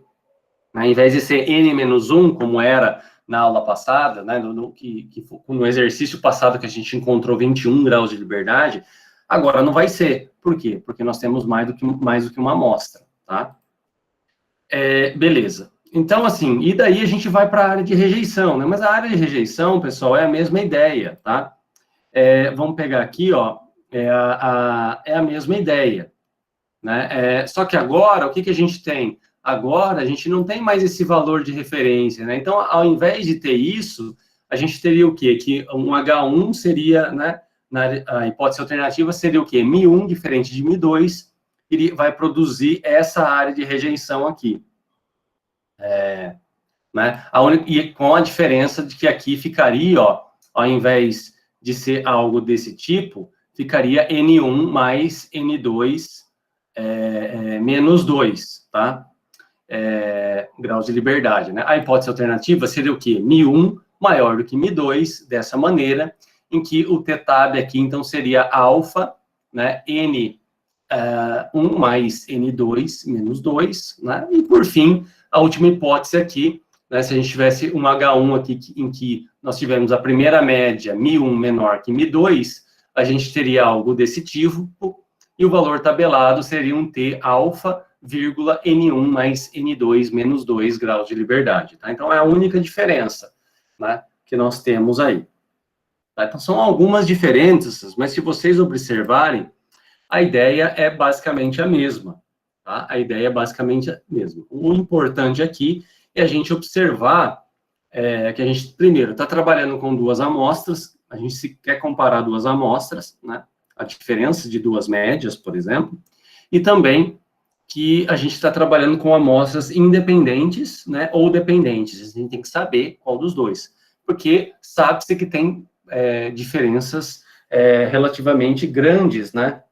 né? Ao invés de ser N menos 1, como era na aula passada, né, no exercício passado que a gente encontrou 21 graus de liberdade, agora não vai ser. Por quê? Porque nós temos mais do que uma amostra, tá? Beleza. Então, assim, e daí a gente vai para a área de rejeição, né? Mas a área de rejeição, pessoal, é a mesma ideia, tá? Vamos pegar aqui, ó, é a mesma ideia, né? Só que agora, o que a gente tem? Agora, a gente não tem mais esse valor de referência, né? Então, ao invés de ter isso, a gente teria o quê? Que um H1 seria, né? A hipótese alternativa seria o quê? Mi1 diferente de Mi2, ele vai produzir essa área de rejeição aqui. Né? E com a diferença de que aqui ficaria, ó, ao invés de ser algo desse tipo, ficaria N1 mais N2 menos 2, tá? Graus de liberdade, né? A hipótese alternativa seria o quê? Mi1 maior do que Mi2, dessa maneira, em que o t-tab aqui, então, seria alfa, né? N1 mais N2 menos 2, né? E, por fim, a última hipótese aqui, né? Se a gente tivesse um H1 aqui, em que nós tivemos a primeira média, Mi1 menor que Mi2, a gente teria algo desse tipo, e o valor tabelado seria um T alfa, vírgula, N1 mais N2 menos 2 graus de liberdade, tá? Então, é a única diferença, né, que nós temos aí. Tá? Então, são algumas diferenças, mas se vocês observarem, a ideia é basicamente a mesma, tá? A ideia é basicamente a mesma. O importante aqui é a gente observar que a gente, primeiro, está trabalhando com duas amostras, a gente se quer comparar duas amostras, né? A diferença de duas médias, por exemplo, e também que a gente está trabalhando com amostras independentes, né, ou dependentes. A gente tem que saber qual dos dois, porque sabe-se que tem diferenças relativamente grandes, né,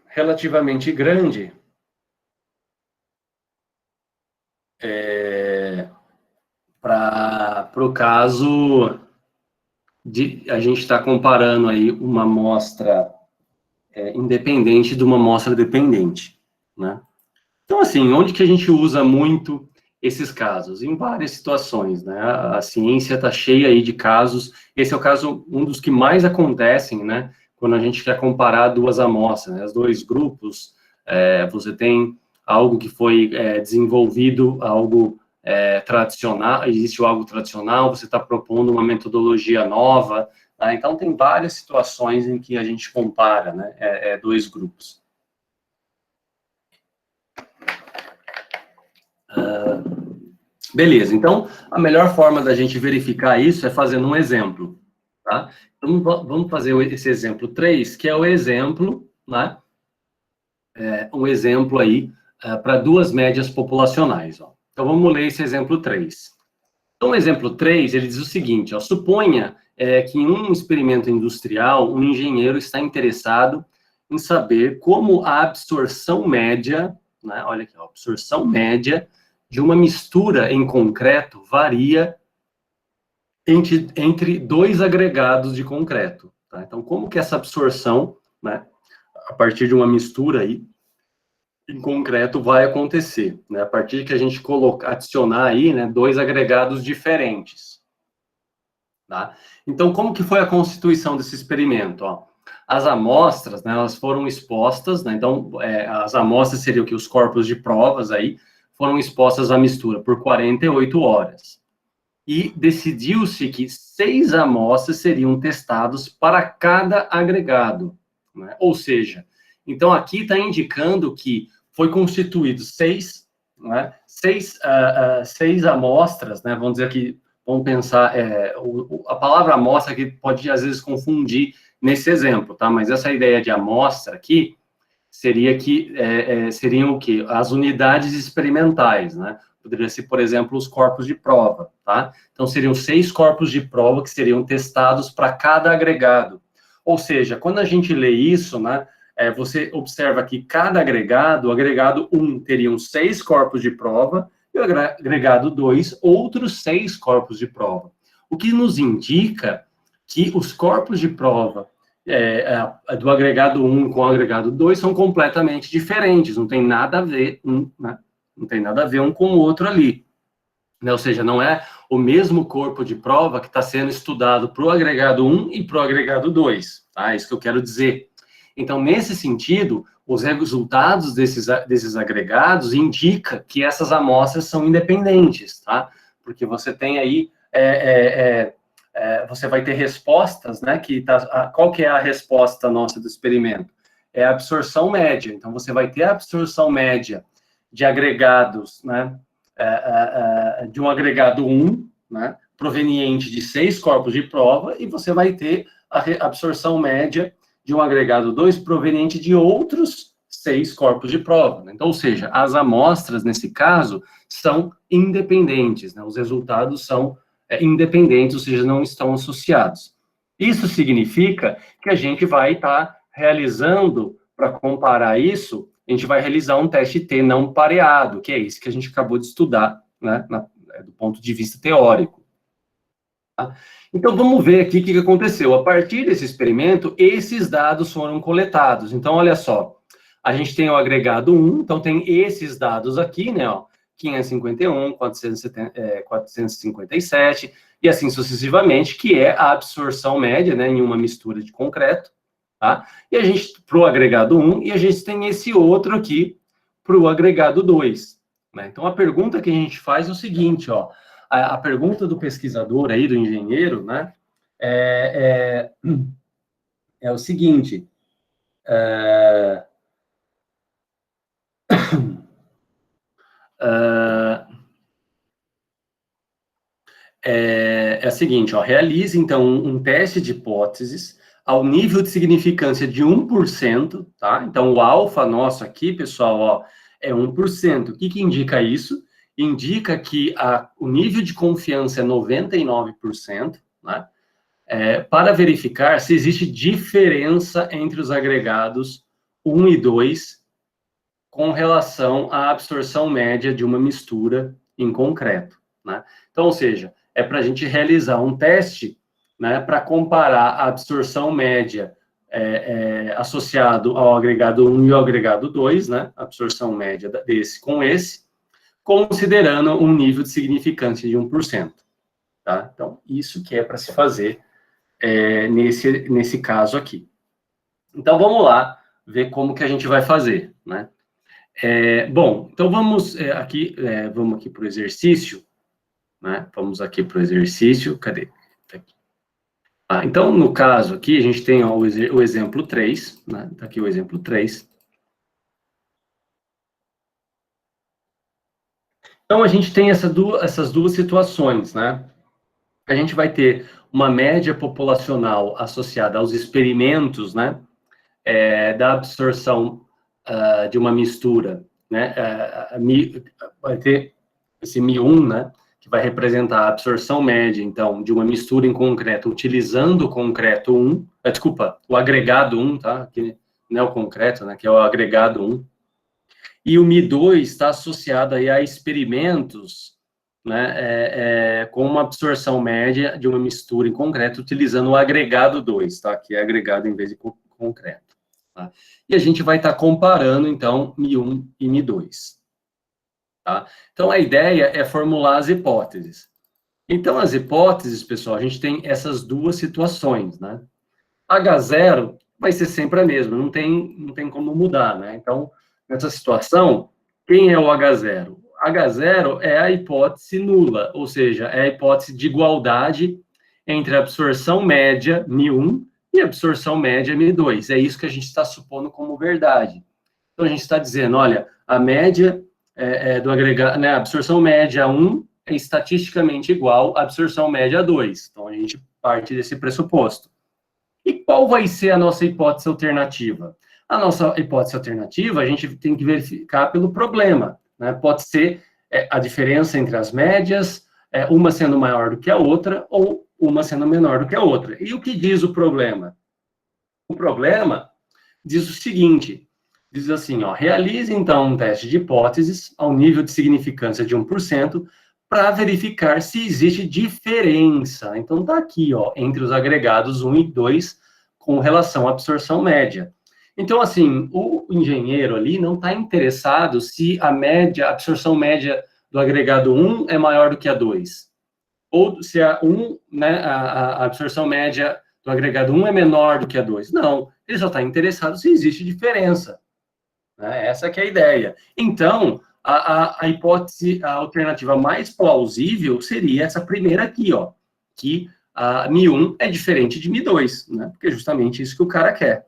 relativamente grande o caso de a gente estar comparando aí uma amostra independente de uma amostra dependente, né? Então, assim, onde que a gente usa muito esses casos? Em várias situações, né? A ciência está cheia aí de casos. Esse é o caso, um dos que mais acontecem, né? Quando a gente quer comparar duas amostras, né? Os dois grupos, você tem algo que foi desenvolvido, algo tradicional, existe algo tradicional, você está propondo uma metodologia nova, tá? Então, tem várias situações em que a gente compara, né? Dois grupos. Beleza, então, a melhor forma da gente verificar isso é fazendo um exemplo, tá? Então, vamos fazer esse exemplo 3, que é o exemplo, né? Um exemplo aí para duas médias populacionais, ó. Então, vamos ler esse exemplo 3. Então, o exemplo 3, ele diz o seguinte, ó, suponha que em um experimento industrial, um engenheiro está interessado em saber como a absorção média, né? Olha aqui, ó, a absorção média de uma mistura em concreto varia entre dois agregados de concreto, tá? Então, como que essa absorção, né, a partir de uma mistura aí, em concreto, vai acontecer, né? A partir que a gente adicionar aí, né, dois agregados diferentes, tá? Então, como que foi a constituição desse experimento, ó? As amostras, né, elas foram expostas, né? Então, as amostras seriam que os corpos de provas aí foram expostas à mistura por 48 horas. E decidiu-se que 6 amostras seriam testadas para cada agregado, né? Ou seja, então aqui está indicando que foi constituído 6, né? 6 amostras, né? Vamos dizer aqui, vamos pensar, a palavra amostra aqui pode às vezes confundir nesse exemplo, tá? Mas essa ideia de amostra aqui seria que seriam o quê? As unidades experimentais, né? Poderia ser, por exemplo, os corpos de prova, tá? Então, seriam 6 corpos de prova que seriam testados para cada agregado. Ou seja, quando a gente lê isso, né, você observa que cada agregado, o agregado 1 teriam 6 corpos de prova, e o agregado 2, outros 6 corpos de prova. O que nos indica que os corpos de prova do agregado 1 com o agregado 2 são completamente diferentes, não tem nada a ver, né? Não tem nada a ver um com o outro ali, né? Ou seja, não é o mesmo corpo de prova que está sendo estudado para o agregado 1 e para o agregado 2, tá? É isso que eu quero dizer. Então, nesse sentido, os resultados desses agregados indicam que essas amostras são independentes, tá? Porque você tem aí você vai ter respostas, né, qual que é a resposta nossa do experimento? É a absorção média. Então, você vai ter a absorção média de agregados, né, de um agregado 1, né, proveniente de 6 corpos de prova, e você vai ter a absorção média de um agregado 2 proveniente de outros 6 corpos de prova. Então, ou seja, as amostras, nesse caso, são independentes, né, os resultados são independentes, ou seja, não estão associados. Isso significa que a gente vai estar realizando, para comparar isso, a gente vai realizar um teste T não pareado, que é isso que a gente acabou de estudar, né, do ponto de vista teórico. Tá? Então, vamos ver aqui o que aconteceu. A partir desse experimento, esses dados foram coletados. Então, olha só, a gente tem o agregado 1, então tem esses dados aqui, né, ó, 551, 457, e assim sucessivamente, que é a absorção média, né, em uma mistura de concreto, tá? E a gente, para o agregado 1, e a gente tem esse outro aqui para o agregado 2, né? Então, a pergunta que a gente faz é o seguinte, ó, a pergunta do pesquisador aí, do engenheiro, né, é o seguinte, é a seguinte, ó, realize, então, um teste de hipóteses ao nível de significância de 1%, tá? Então, o alfa nosso aqui, pessoal, ó, é 1%. O que indica isso? Indica que o nível de confiança é 99%, né? Para verificar se existe diferença entre os agregados 1 e 2 com relação à absorção média de uma mistura em concreto, né? Então, ou seja, é para a gente realizar um teste, né, para comparar a absorção média associado ao agregado 1 e ao agregado 2, né, a absorção média desse com esse, considerando um nível de significância de 1%. Tá? Então, isso que é para se fazer nesse caso aqui. Então, vamos lá ver como que a gente vai fazer, né? Bom, então vamos aqui para o exercício, né? Vamos aqui para o exercício, cadê? Aqui. Então, no caso aqui, a gente tem o exemplo 3, né? Tá aqui o exemplo 3. Então, a gente tem essas duas situações, né? A gente vai ter uma média populacional associada aos experimentos, né? Da absorção de uma mistura, né? Vai ter esse Mi1, né? Que vai representar a absorção média, então, de uma mistura em concreto, utilizando o concreto 1, o agregado 1, tá? Aqui não é o concreto, né? Que é o agregado 1. E o Mi2 está associado aí a experimentos, né, com uma absorção média de uma mistura em concreto, utilizando o agregado 2, tá? Que é agregado em vez de concreto. Tá? E a gente vai estar comparando, então, Mi1 e Mi2. Tá? Então, a ideia é formular as hipóteses. Então, as hipóteses, pessoal, a gente tem essas duas situações, né? H0 vai ser sempre a mesma, não tem como mudar, né? Então, nessa situação, quem é o H0? H0 é a hipótese nula, ou seja, é a hipótese de igualdade entre a absorção média, Mi1, e a absorção média, Mi2. É isso que a gente está supondo como verdade. Então, a gente está dizendo, olha, a média do agregado, né, a absorção média 1 é estatisticamente igual à absorção média 2. Então, a gente parte desse pressuposto. E qual vai ser a nossa hipótese alternativa? A nossa hipótese alternativa, a gente tem que verificar pelo problema, né? Pode ser a diferença entre as médias, uma sendo maior do que a outra, ou uma sendo menor do que a outra. E o que diz o problema? O problema diz o seguinte, diz assim, ó, realize então um teste de hipóteses ao nível de significância de 1%, para verificar se existe diferença. Então, está aqui, ó, entre os agregados 1 e 2, com relação à absorção média. Então, assim, o engenheiro ali não está interessado se a absorção média do agregado 1 é maior do que a 2. Ou se a absorção média do agregado 1 é menor do que a 2. Não, ele só está interessado se existe diferença. Né? Essa que é a ideia. Então, a hipótese, a alternativa mais plausível seria essa primeira aqui, ó, que a Mi1 é diferente de Mi2, né? Porque é justamente isso que o cara quer,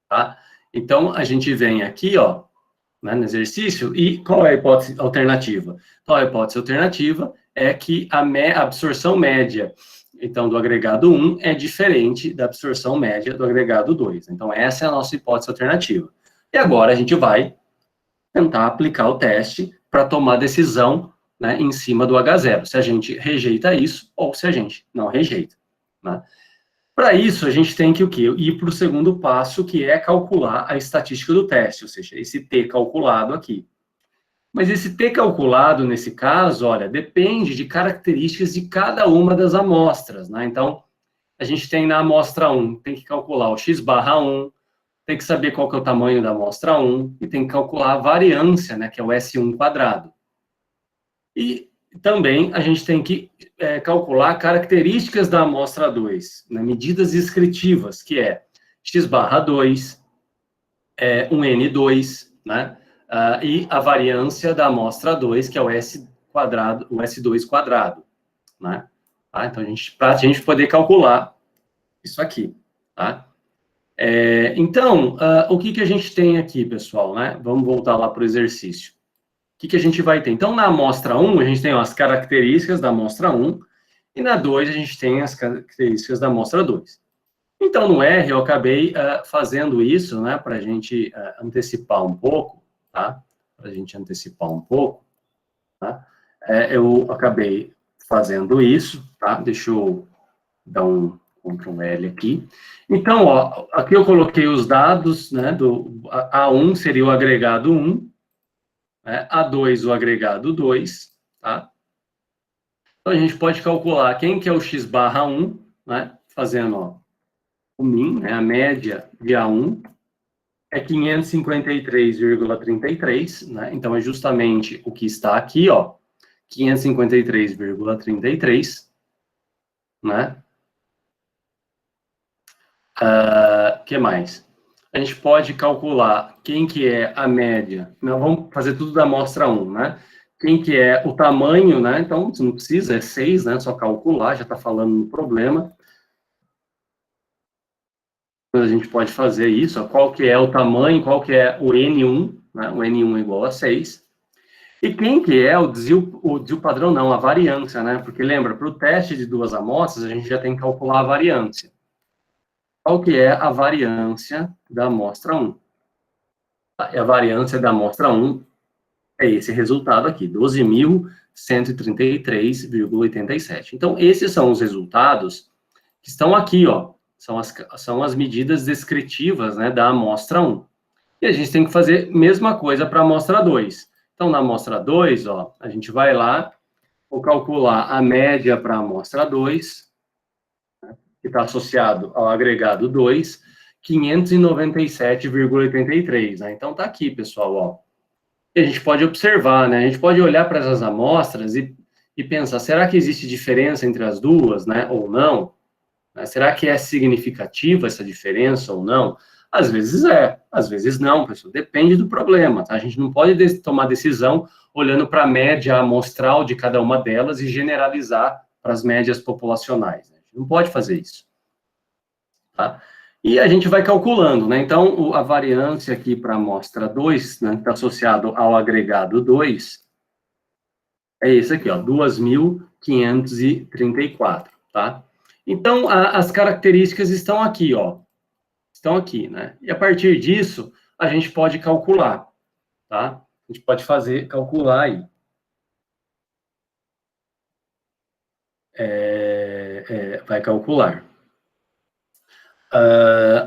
tá? Então, a gente vem aqui, ó, né, no exercício, e qual é a hipótese alternativa? Então, a hipótese alternativa é que a absorção média, então, do agregado 1 é diferente da absorção média do agregado 2. Então, essa é a nossa hipótese alternativa. E agora a gente vai tentar aplicar o teste para tomar decisão, né, em cima do H0, se a gente rejeita isso ou se a gente não rejeita. Né? Para isso, a gente tem que o quê? Ir para o segundo passo, que é calcular a estatística do teste, ou seja, esse T calculado aqui. Mas esse T calculado, nesse caso, olha, depende de características de cada uma das amostras. Né? Então, a gente tem na amostra 1, tem que calcular o x barra 1, tem que saber qual que é o tamanho da amostra 1 e tem que calcular a variância, né, que é o S1 quadrado. E também a gente tem que calcular características da amostra 2, né, medidas descritivas, que é x barra 2, um N2, né, e a variância da amostra 2, que é o S quadrado, o S2 quadrado. Né? Tá? Então, para a gente poder calcular isso aqui, tá? Então, o que a gente tem aqui, pessoal, né? Vamos voltar lá para o exercício. O que a gente vai ter? Então, na amostra 1, a gente tem as características da amostra 1, e na 2, a gente tem as características da amostra 2. Então, no R, eu acabei fazendo isso, né, para a gente antecipar um pouco, tá? Para a gente antecipar um pouco, tá? Eu acabei fazendo isso, tá? Deixa eu dar um Ctrl L aqui. Então, ó, aqui eu coloquei os dados, né, do A1 seria o agregado 1, né, A2 o agregado 2, tá? Então, a gente pode calcular quem que é o x barra 1, né? Fazendo, ó, o min, né? A média de A1 é 553,33, né? Então, é justamente o que está aqui, ó, 553,33, né? Que mais? A gente pode calcular quem que é a média. Não, vamos fazer tudo da amostra 1, né? Quem que é o tamanho, né? Então, você não precisa, é 6, né? Só calcular, já está falando no problema. A gente pode fazer isso, ó, qual que é o tamanho, qual que é o N1, né? O N1 é igual a 6. E quem que é o desvio padrão? Não, a variância, né? Porque lembra, para o teste de duas amostras, a gente já tem que calcular a variância. Qual que é a variância da amostra 1? A variância da amostra 1 é esse resultado aqui, 12.133,87. Então, esses são os resultados que estão aqui, ó. São as medidas descritivas, né, da amostra 1. E a gente tem que fazer a mesma coisa para a amostra 2. Então, na amostra 2, ó, a gente vai lá, vou calcular a média para a amostra 2, né, que está associado ao agregado 2, 597,83. Né? Então, está aqui, pessoal, ó. E a gente pode observar, né? A gente pode olhar para essas amostras e pensar, será que existe diferença entre as duas, né, ou não? Será que é significativa essa diferença ou não? Às vezes é, às vezes não, pessoal. Depende do problema, tá? A gente não pode tomar decisão olhando para a média amostral de cada uma delas e generalizar para as médias populacionais. Né? A gente não pode fazer isso, tá? E a gente vai calculando, né? Então, a variância aqui para a amostra 2, né, que está associado ao agregado 2, é esse aqui, ó, 2.534, tá? Então, as características estão aqui, ó. Estão aqui, né? E a partir disso, a gente pode calcular, tá? A gente pode calcular aí. Vai calcular.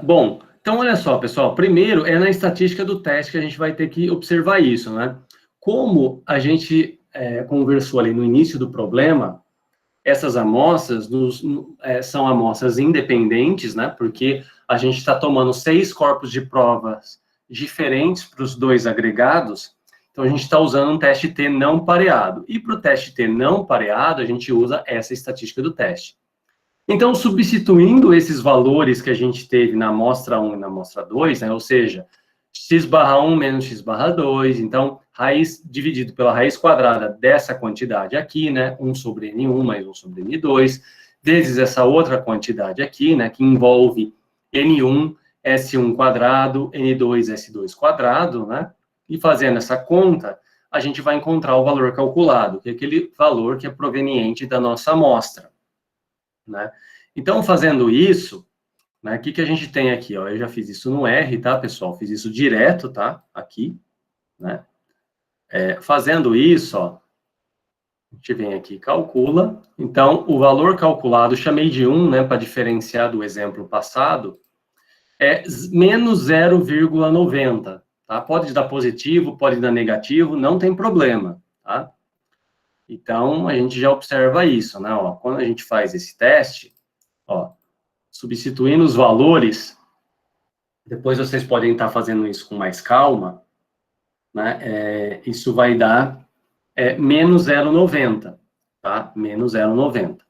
Bom, então olha só, pessoal. Primeiro, é na estatística do teste que a gente vai ter que observar isso, né? Como a gente conversou ali no início do problema, essas amostras são amostras independentes, né? Porque a gente está tomando 6 corpos de provas diferentes para os dois agregados, então a gente está usando um teste T não pareado. E para o teste T não pareado, a gente usa essa estatística do teste. Então, substituindo esses valores que a gente teve na amostra 1 e na amostra 2, né? Ou seja, x barra 1 menos x barra 2, então, raiz dividido pela raiz quadrada dessa quantidade aqui, né, 1 sobre N1 mais 1 sobre N2, vezes essa outra quantidade aqui, né, que envolve N1, S1 quadrado, N2, S2 quadrado, né, e fazendo essa conta, a gente vai encontrar o valor calculado, que é aquele valor que é proveniente da nossa amostra, né. Então, fazendo isso, né, o que a gente tem aqui, ó, eu já fiz isso no R, tá, pessoal? Fiz isso direto, tá, aqui, né? Fazendo isso, ó, a gente vem aqui e calcula. Então, o valor calculado, chamei de 1, né, para diferenciar do exemplo passado, é menos 0,90, tá? Pode dar positivo, pode dar negativo, não tem problema, tá? Então, a gente já observa isso, né, ó, quando a gente faz esse teste, ó, substituindo os valores, depois vocês podem estar fazendo isso com mais calma, né? Isso vai dar menos 0,90, tá? Menos 0,90.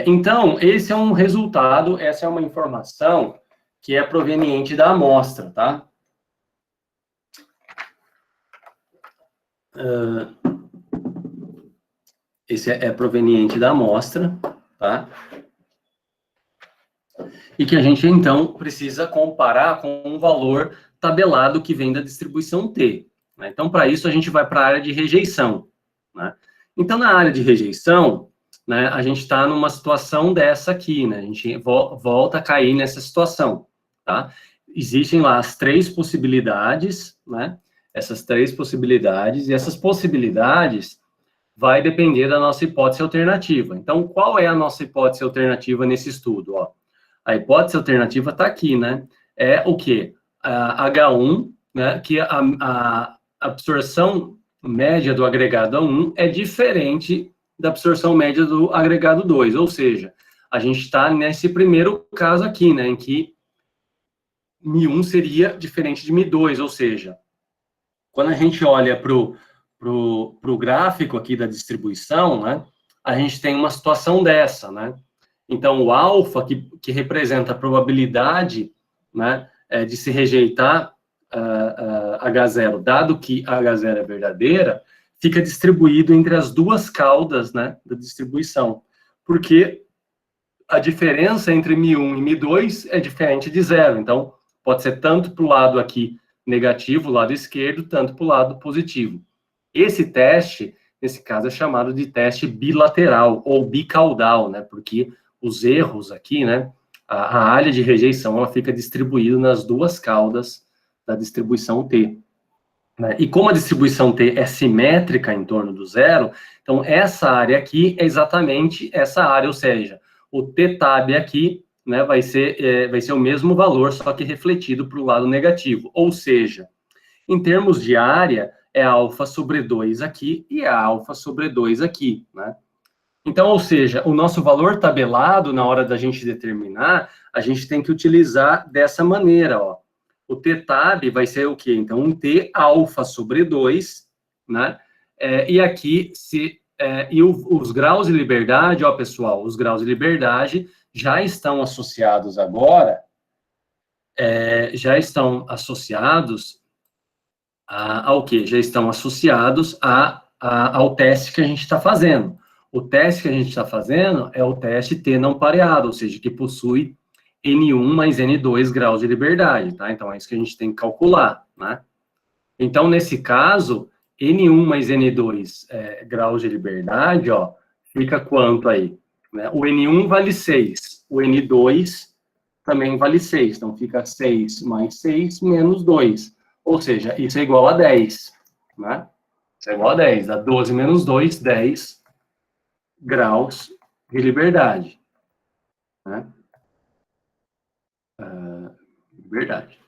Então, esse é um resultado, essa é uma informação que é proveniente da amostra, tá? Esse é proveniente da amostra, tá? E que a gente, então, precisa comparar com um valor tabelado que vem da distribuição T. Né? Então, para isso, a gente vai para a área de rejeição. Né? Então, na área de rejeição, né, a gente está numa situação dessa aqui, né? A gente volta a cair nessa situação, tá? Existem lá as 3 possibilidades, né? Essas 3 possibilidades, e essas possibilidades vai depender da nossa hipótese alternativa. Então, qual é a nossa hipótese alternativa nesse estudo? Ó, a hipótese alternativa está aqui, né? É o quê? H1, né? Que a absorção média do agregado A1 é diferente da absorção média do agregado 2, ou seja, a gente está nesse primeiro caso aqui, né, em que Mi1 seria diferente de Mi2, ou seja, quando a gente olha para o gráfico aqui da distribuição, né, a gente tem uma situação dessa, né? Então, o alfa, que representa a probabilidade, né, de se rejeitar H0, dado que H0 é verdadeira, fica distribuído entre as duas caudas, né, da distribuição, porque a diferença entre Mi1 e Mi2 é diferente de zero, então pode ser tanto para o lado aqui negativo, lado esquerdo, tanto para o lado positivo. Esse teste, nesse caso, é chamado de teste bilateral ou bicaudal, né, porque os erros aqui, né, a área de rejeição, ela fica distribuída nas duas caudas da distribuição T. Né? E como a distribuição T é simétrica em torno do zero, então essa área aqui é exatamente essa área, ou seja, o T-tab aqui, né, vai ser o mesmo valor, só que refletido para o lado negativo. Ou seja, em termos de área, é alfa sobre 2 aqui e é alfa sobre 2 aqui, né? Então, ou seja, o nosso valor tabelado, na hora da gente determinar, a gente tem que utilizar dessa maneira, ó. O T-tab vai ser o quê? Então, um T alfa sobre 2, né? E aqui, os graus de liberdade, ó, pessoal, os graus de liberdade já estão associados agora, ao quê? Já estão associados ao teste que a gente está fazendo. O teste que a gente está fazendo é o teste T não pareado, ou seja, que possui N1 mais N2 graus de liberdade, tá? Então, é isso que a gente tem que calcular, né? Então, nesse caso, N1 mais N2 graus de liberdade, ó, fica quanto aí? Né? O N1 vale 6, o N2 também vale 6, então fica 6 mais 6 menos 2. Ou seja, isso é igual a 10, né? Isso é igual a 10, dá 12 menos 2, 10 graus de liberdade, né? Liberdade.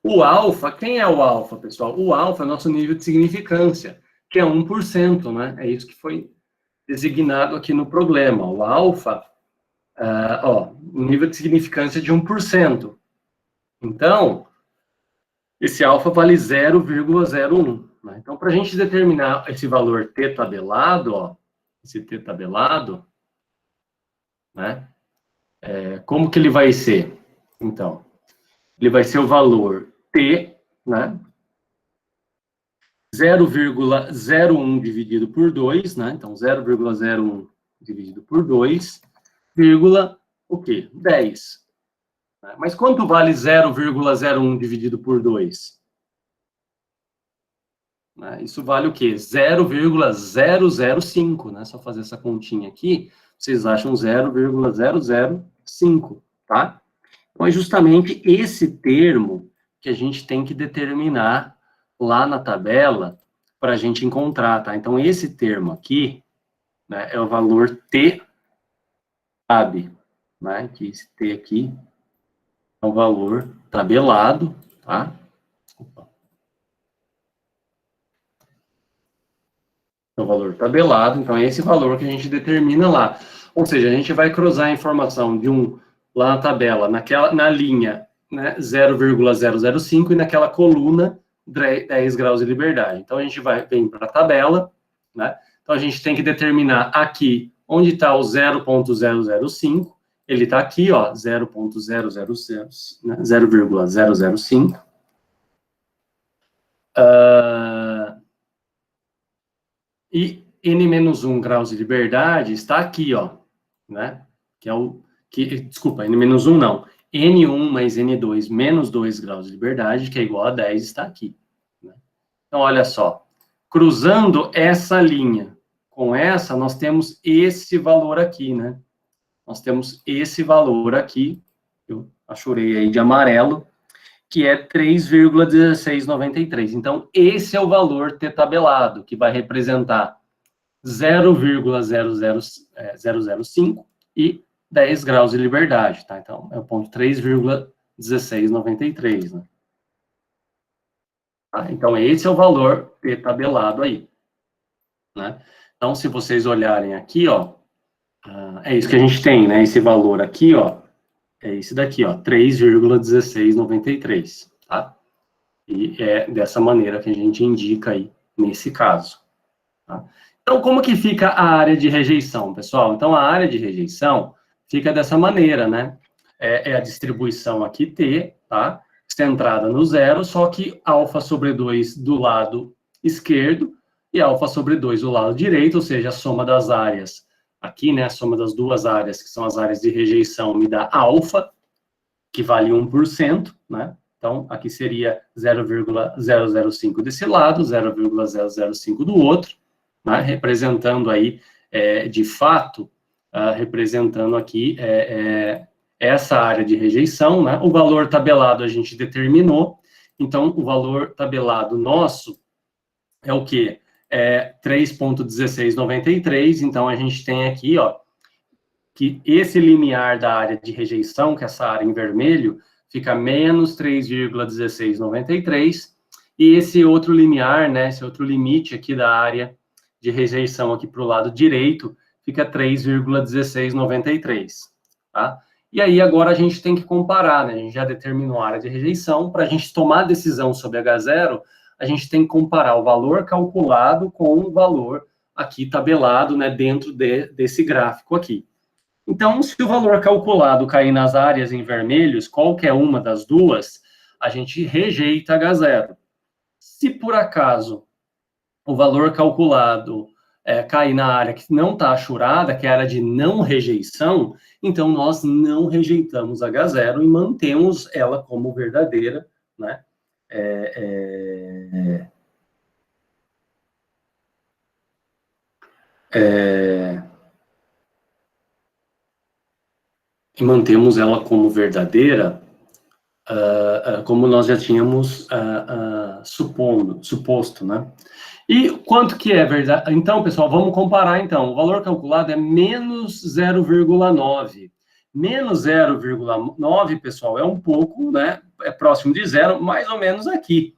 O alfa, quem é o alfa, pessoal? O alfa é nosso nível de significância, que é 1%, né? É isso que foi designado aqui no problema. O alfa, o nível de significância de 1%. Então, esse alfa vale 0,01. Né? Então, para a gente determinar esse valor t tabelado, ó, esse t tabelado, né? Como que ele vai ser? Então, ele vai ser o valor t, né? 0,01 dividido por 2, né? Então, 0,01 dividido por 2, vírgula, o quê? 10. Né? Mas quanto vale 0,01 dividido por 2? Né? Isso vale o quê? 0,005, né? Só fazer essa continha aqui, vocês acham 0,005, tá? Então, é justamente esse termo que a gente tem que determinar lá na tabela para a gente encontrar, tá? Então, esse termo aqui, né, é o valor T-tab, né? Que esse T aqui é o valor tabelado, tá? Desculpa. É o valor tabelado, então é esse valor que a gente determina lá. Ou seja, a gente vai cruzar a informação de lá na tabela, na linha, né, 0,005 e naquela coluna 10 graus de liberdade. Então, a gente vem para a tabela, né? Então, a gente tem que determinar aqui onde está o 0,005. Ele está aqui, ó, 0,005, né, 0,005. E N-1 graus de liberdade está aqui, ó, né? Desculpa, N-1 não. N1 mais N2 menos 2 graus de liberdade, que é igual a 10, está aqui. Né? Então, olha só. Cruzando essa linha com essa, nós temos esse valor aqui, né? Nós temos esse valor aqui, eu achurei aí de amarelo, que é 3,1693. Então, esse é o valor T-tabelado, que vai representar 0,005 e 10 graus de liberdade, tá? Então, é o ponto 3,1693, né? Tá? Então, esse é o valor T-tabelado aí, né? Então, se vocês olharem aqui, ó, é isso que a gente tem, né? Esse valor aqui, ó, é esse daqui, ó, 3,1693, tá? E é dessa maneira que a gente indica aí, nesse caso. Tá? Então, como que fica a área de rejeição, pessoal? Então, a área de rejeição fica dessa maneira, né? É a distribuição aqui T, tá? Centrada no zero, só que alfa sobre 2 do lado esquerdo e alfa sobre 2 do lado direito, ou seja, a soma das áreas aqui, né? A soma das duas áreas, que são as áreas de rejeição, me dá alfa, que vale 1%, né? Então, aqui seria 0,005 desse lado, 0,005 do outro, né? Representando aí, de fato, representando aqui essa área de rejeição, né? O valor tabelado a gente determinou, então, o valor tabelado nosso é o quê? 3,1693, então a gente tem aqui, ó, que esse limiar da área de rejeição, que é essa área em vermelho, fica menos 3,1693, e esse outro limiar, né, esse outro limite aqui da área de rejeição aqui para o lado direito, fica 3,1693, tá? E aí agora a gente tem que comparar, né, a gente já determinou a área de rejeição, para a gente tomar a decisão sobre H0, a gente tem que comparar o valor calculado com o valor aqui tabelado, né, dentro desse gráfico aqui. Então, se o valor calculado cair nas áreas em vermelhos, qualquer uma das duas, a gente rejeita H0. Se por acaso o valor calculado cair na área que não está achurada, que é a área de não rejeição, então nós não rejeitamos H0 e mantemos ela como verdadeira, né? E mantemos ela como verdadeira, como nós já tínhamos suposto, né? E quanto que é verdade? Então, pessoal, vamos comparar, então. O valor calculado é menos 0,9. Menos 0,9, pessoal, é um pouco, né? É próximo de zero, mais ou menos aqui.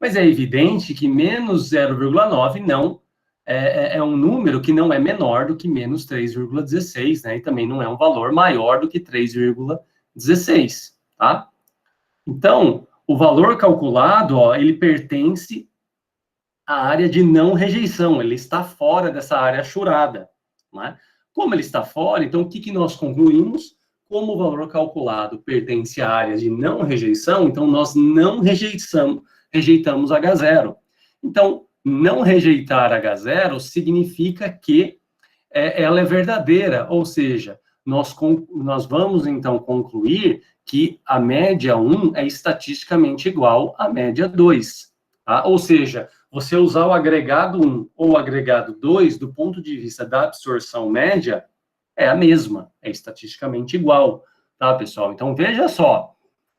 Mas é evidente que menos 0,9 não é um número que não é menor do que menos 3,16, né? E também não é um valor maior do que 3,16, tá? Então, o valor calculado, ó, ele pertence à área de não rejeição, ele está fora dessa área achurada, né? Como ele está fora, então o que nós concluímos? Como o valor calculado pertence à área de não rejeição, então nós não rejeitamos H0. Então, não rejeitar H0 significa que ela é verdadeira, ou seja, nós vamos, então, concluir que a média 1 é estatisticamente igual à média 2. Tá? Ou seja, você usar o agregado 1 ou o agregado 2, do ponto de vista da absorção média, é a mesma, é estatisticamente igual, tá, pessoal? Então, veja só,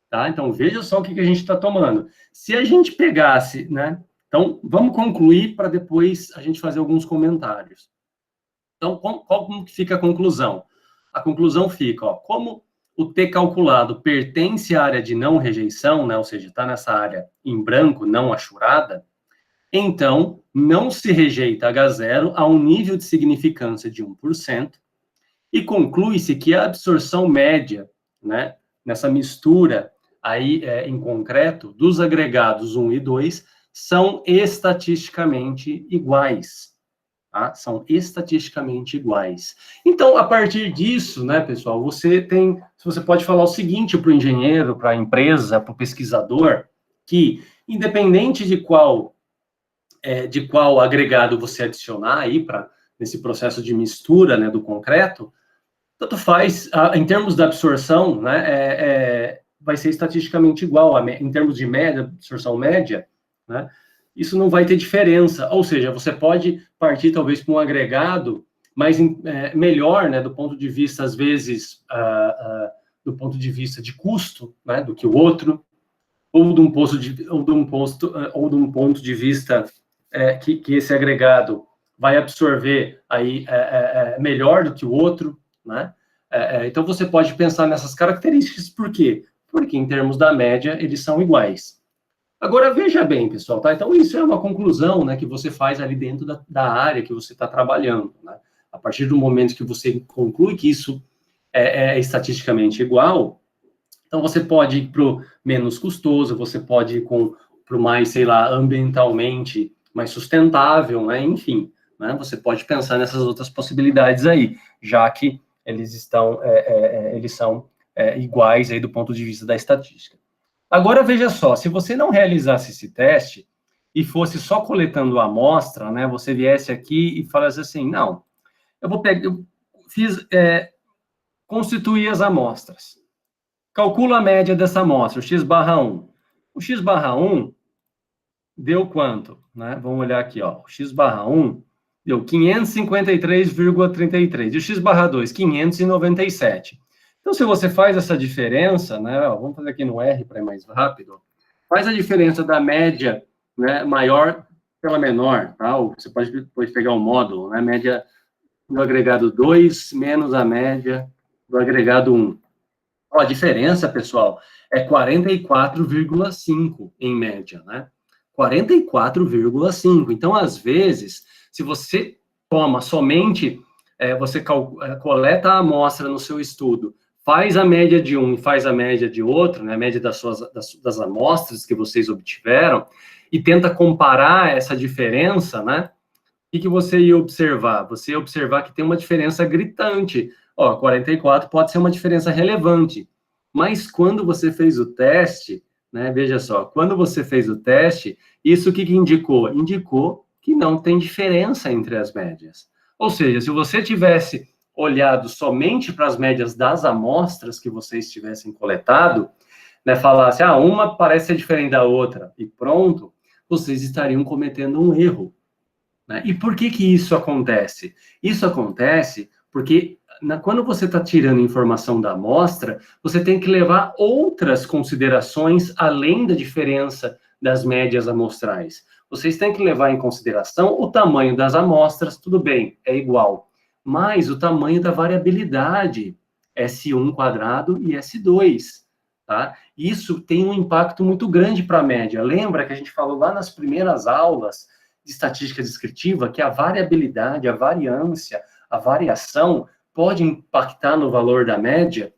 tá? Então, veja só o que a gente está tomando. Se a gente pegasse, né? Então, vamos concluir para depois a gente fazer alguns comentários. Então, como que fica a conclusão? A conclusão fica, ó, como o T calculado pertence à área de não rejeição, né? Ou seja, está nessa área em branco, não achurada, então, não se rejeita H0 a um nível de significância de 1%, e conclui-se que a absorção média, né, nessa mistura aí em concreto, dos agregados 1 e 2, são estatisticamente iguais. Tá? São estatisticamente iguais. Então, a partir disso, né, pessoal, você pode falar o seguinte para o engenheiro, para a empresa, para o pesquisador, que independente de qual agregado você adicionar aí nesse processo de mistura, né, do concreto, tanto faz, em termos da absorção, né, vai ser estatisticamente igual, em termos de média, absorção média, né, isso não vai ter diferença, ou seja, você pode partir talvez para um agregado mais melhor, né, do ponto de vista, às vezes, do ponto de vista de custo, né, do que o outro, ou de um ponto de vista que esse agregado vai absorver aí melhor do que o outro, né? Então você pode pensar nessas características, por quê? Porque em termos da média eles são iguais. Agora, veja bem, pessoal, tá? Então, isso é uma conclusão, né, que você faz ali dentro da área que você está trabalhando, né? A partir do momento que você conclui que isso é estatisticamente igual, então você pode ir para o menos custoso, você pode ir para o mais, sei lá, ambientalmente mais sustentável, né? Enfim, né? Você pode pensar nessas outras possibilidades aí, já que eles são iguais aí do ponto de vista da estatística. Agora, veja só, se você não realizasse esse teste e fosse só coletando a amostra, né, você viesse aqui e falasse assim, não, eu fiz, constituir as amostras. Calcula a média dessa amostra, o x barra 1. O x barra 1 deu quanto? Né? Vamos olhar aqui, ó. O x barra 1 deu 553,33. E o x barra 2, 597. Então, se você faz essa diferença, né? Ó, vamos fazer aqui no R para ir mais rápido. Faz a diferença da média, né, maior pela menor, tá? Ou você pode pegar o módulo, né? Média do agregado 2 menos a média do agregado 1. Ó, a diferença, pessoal, é 44,5 em média, né? 44,5. Então, às vezes, se você toma somente, você coleta a amostra no seu estudo, faz a média de um e faz a média de outro, né? A média das amostras que vocês obtiveram, e tenta comparar essa diferença, né? O que você ia observar? Você ia observar que tem uma diferença gritante. Ó, 44 pode ser uma diferença relevante, mas quando você fez o teste, né, veja só, quando você fez o teste, isso o que indicou? Indicou que não tem diferença entre as médias. Ou seja, se você tivesse olhado somente para as médias das amostras que vocês tivessem coletado, né, falasse, uma parece ser diferente da outra, e pronto, vocês estariam cometendo um erro. Né? E por que isso acontece? Isso acontece porque quando você está tirando informação da amostra, você tem que levar outras considerações além da diferença das médias amostrais. Vocês têm que levar em consideração o tamanho das amostras, tudo bem, é igual, mas o tamanho da variabilidade, S1 quadrado e S2, tá? Isso tem um impacto muito grande para a média. Lembra que a gente falou lá nas primeiras aulas de estatística descritiva que a variabilidade, a variância, a variação pode impactar no valor da média?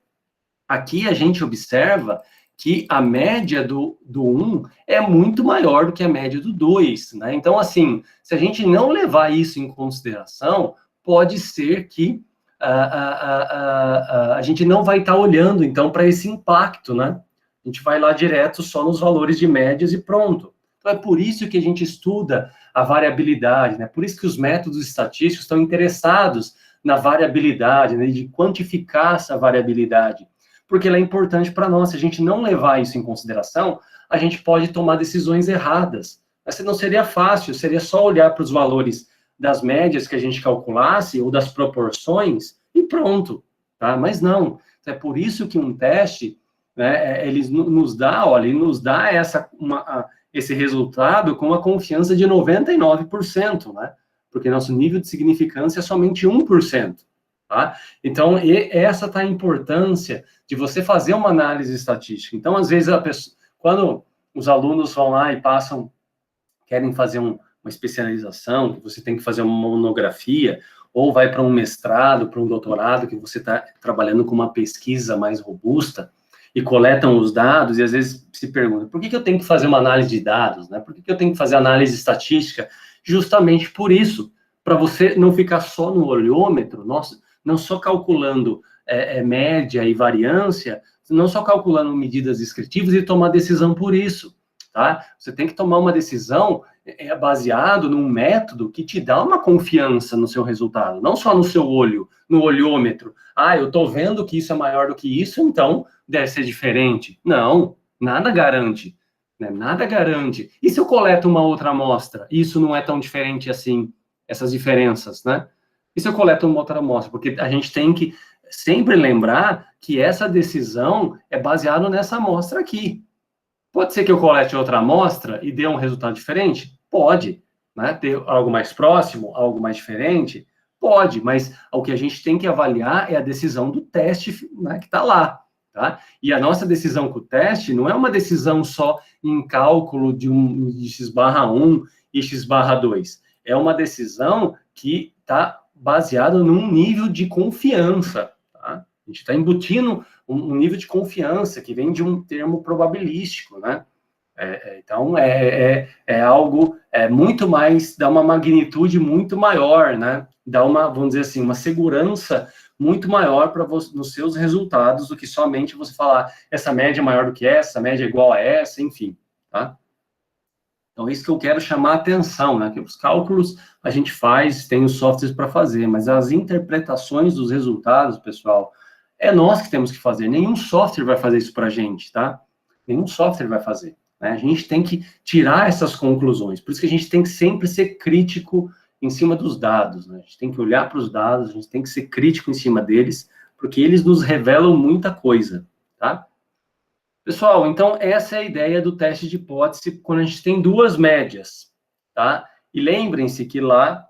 Aqui a gente observa que a média do 1 é muito maior do que a média do 2, né? Então, assim, se a gente não levar isso em consideração, pode ser que a gente não vai estar olhando, então, para esse impacto, né? A gente vai lá direto só nos valores de médias e pronto. Então, é por isso que a gente estuda a variabilidade, né? Por isso que os métodos estatísticos estão interessados na variabilidade, né? De quantificar essa variabilidade, porque ela é importante para nós. Se a gente não levar isso em consideração, a gente pode tomar decisões erradas. Mas não seria fácil, seria só olhar para os valores das médias que a gente calculasse, ou das proporções, e pronto, tá? Mas não. É por isso que um teste, né, ele nos dá esse resultado com uma confiança de 99%, né? Porque nosso nível de significância é somente 1%. Tá? Então, essa tá a importância de você fazer uma análise estatística. Então, às vezes, quando os alunos vão lá e querem fazer uma especialização, que você tem que fazer uma monografia, ou vai para um mestrado, para um doutorado, que você está trabalhando com uma pesquisa mais robusta, e coletam os dados, e às vezes se perguntam, por que eu tenho que fazer uma análise de dados? Né? Por que eu tenho que fazer análise estatística? Justamente por isso, para você não ficar só no olhômetro, não só calculando média e variância, não só calculando medidas descritivas e tomar decisão por isso, tá? Você tem que tomar uma decisão baseado num método que te dá uma confiança no seu resultado, não só no seu olho, no olhômetro. Eu estou vendo que isso é maior do que isso, então deve ser diferente. Não, nada garante, né? Nada garante. E se eu coleto uma outra amostra, isso não é tão diferente assim, essas diferenças, né? E se eu coleto uma outra amostra? Porque a gente tem que sempre lembrar que essa decisão é baseada nessa amostra aqui. Pode ser que eu colete outra amostra e dê um resultado diferente? Pode. Né? Ter algo mais próximo, algo mais diferente? Pode, mas o que a gente tem que avaliar é a decisão do teste, né, que está lá. tá? E a nossa decisão com o teste não é uma decisão só em cálculo de x/1 e x/2. É uma decisão que está baseada num nível de confiança, tá? A gente está embutindo um nível de confiança que vem de um termo probabilístico, né? Então, é algo muito mais, dá uma magnitude muito maior, né? Dá uma, vamos dizer assim, uma segurança muito maior para nos seus resultados do que somente você falar essa média é maior do que essa média é igual a essa, enfim, tá? Então, isso que eu quero chamar a atenção, né? Que os cálculos a gente faz, tem os softwares para fazer, mas as interpretações dos resultados, pessoal, é nós que temos que fazer. Nenhum software vai fazer isso para a gente, tá? Nenhum software vai fazer. Né? A gente tem que tirar essas conclusões. Por isso que a gente tem que sempre ser crítico em cima dos dados. Né? A gente tem que olhar para os dados, a gente tem que ser crítico em cima deles, porque eles nos revelam muita coisa, tá? Pessoal, então essa é a ideia do teste de hipótese quando a gente tem duas médias, tá? E lembrem-se que lá,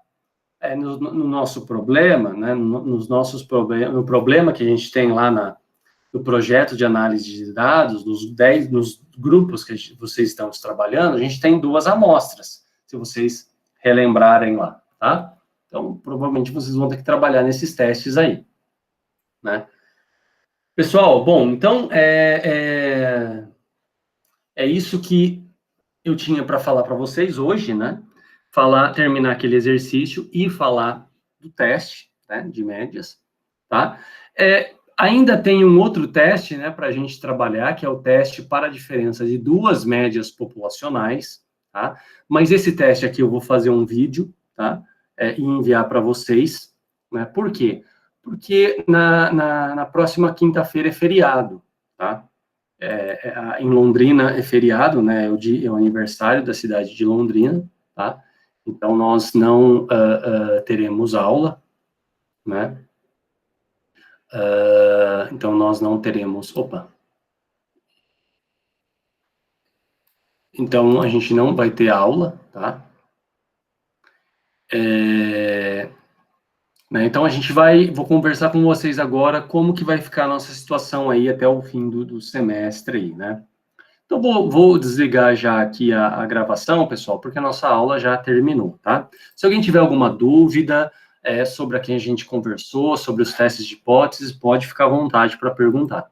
no nosso problema, né, no problema que a gente tem lá no projeto de análise de dados, nos grupos que vocês estão trabalhando, a gente tem duas amostras, se vocês relembrarem lá, tá? Então, provavelmente vocês vão ter que trabalhar nesses testes aí, né? Pessoal, bom, então, é isso que eu tinha para falar para vocês hoje, né? Terminar aquele exercício e falar do teste, né, de médias, tá? Ainda tem um outro teste, né, para a gente trabalhar, que é o teste para a diferença de duas médias populacionais, tá? Mas esse teste aqui eu vou fazer um vídeo, tá? E enviar para vocês, né? Por quê? Porque na próxima quinta-feira é feriado, tá? Em Londrina é feriado, né? É o aniversário da cidade de Londrina, tá? Então, nós não teremos aula, né? Então, nós não teremos... Opa! Então, a gente não vai ter aula, tá? Né, então, vou conversar com vocês agora como que vai ficar a nossa situação aí até o fim do semestre aí, né? Então, vou desligar já aqui a gravação, pessoal, porque a nossa aula já terminou, tá? Se alguém tiver alguma dúvida sobre a que a gente conversou, sobre os testes de hipóteses, pode ficar à vontade para perguntar.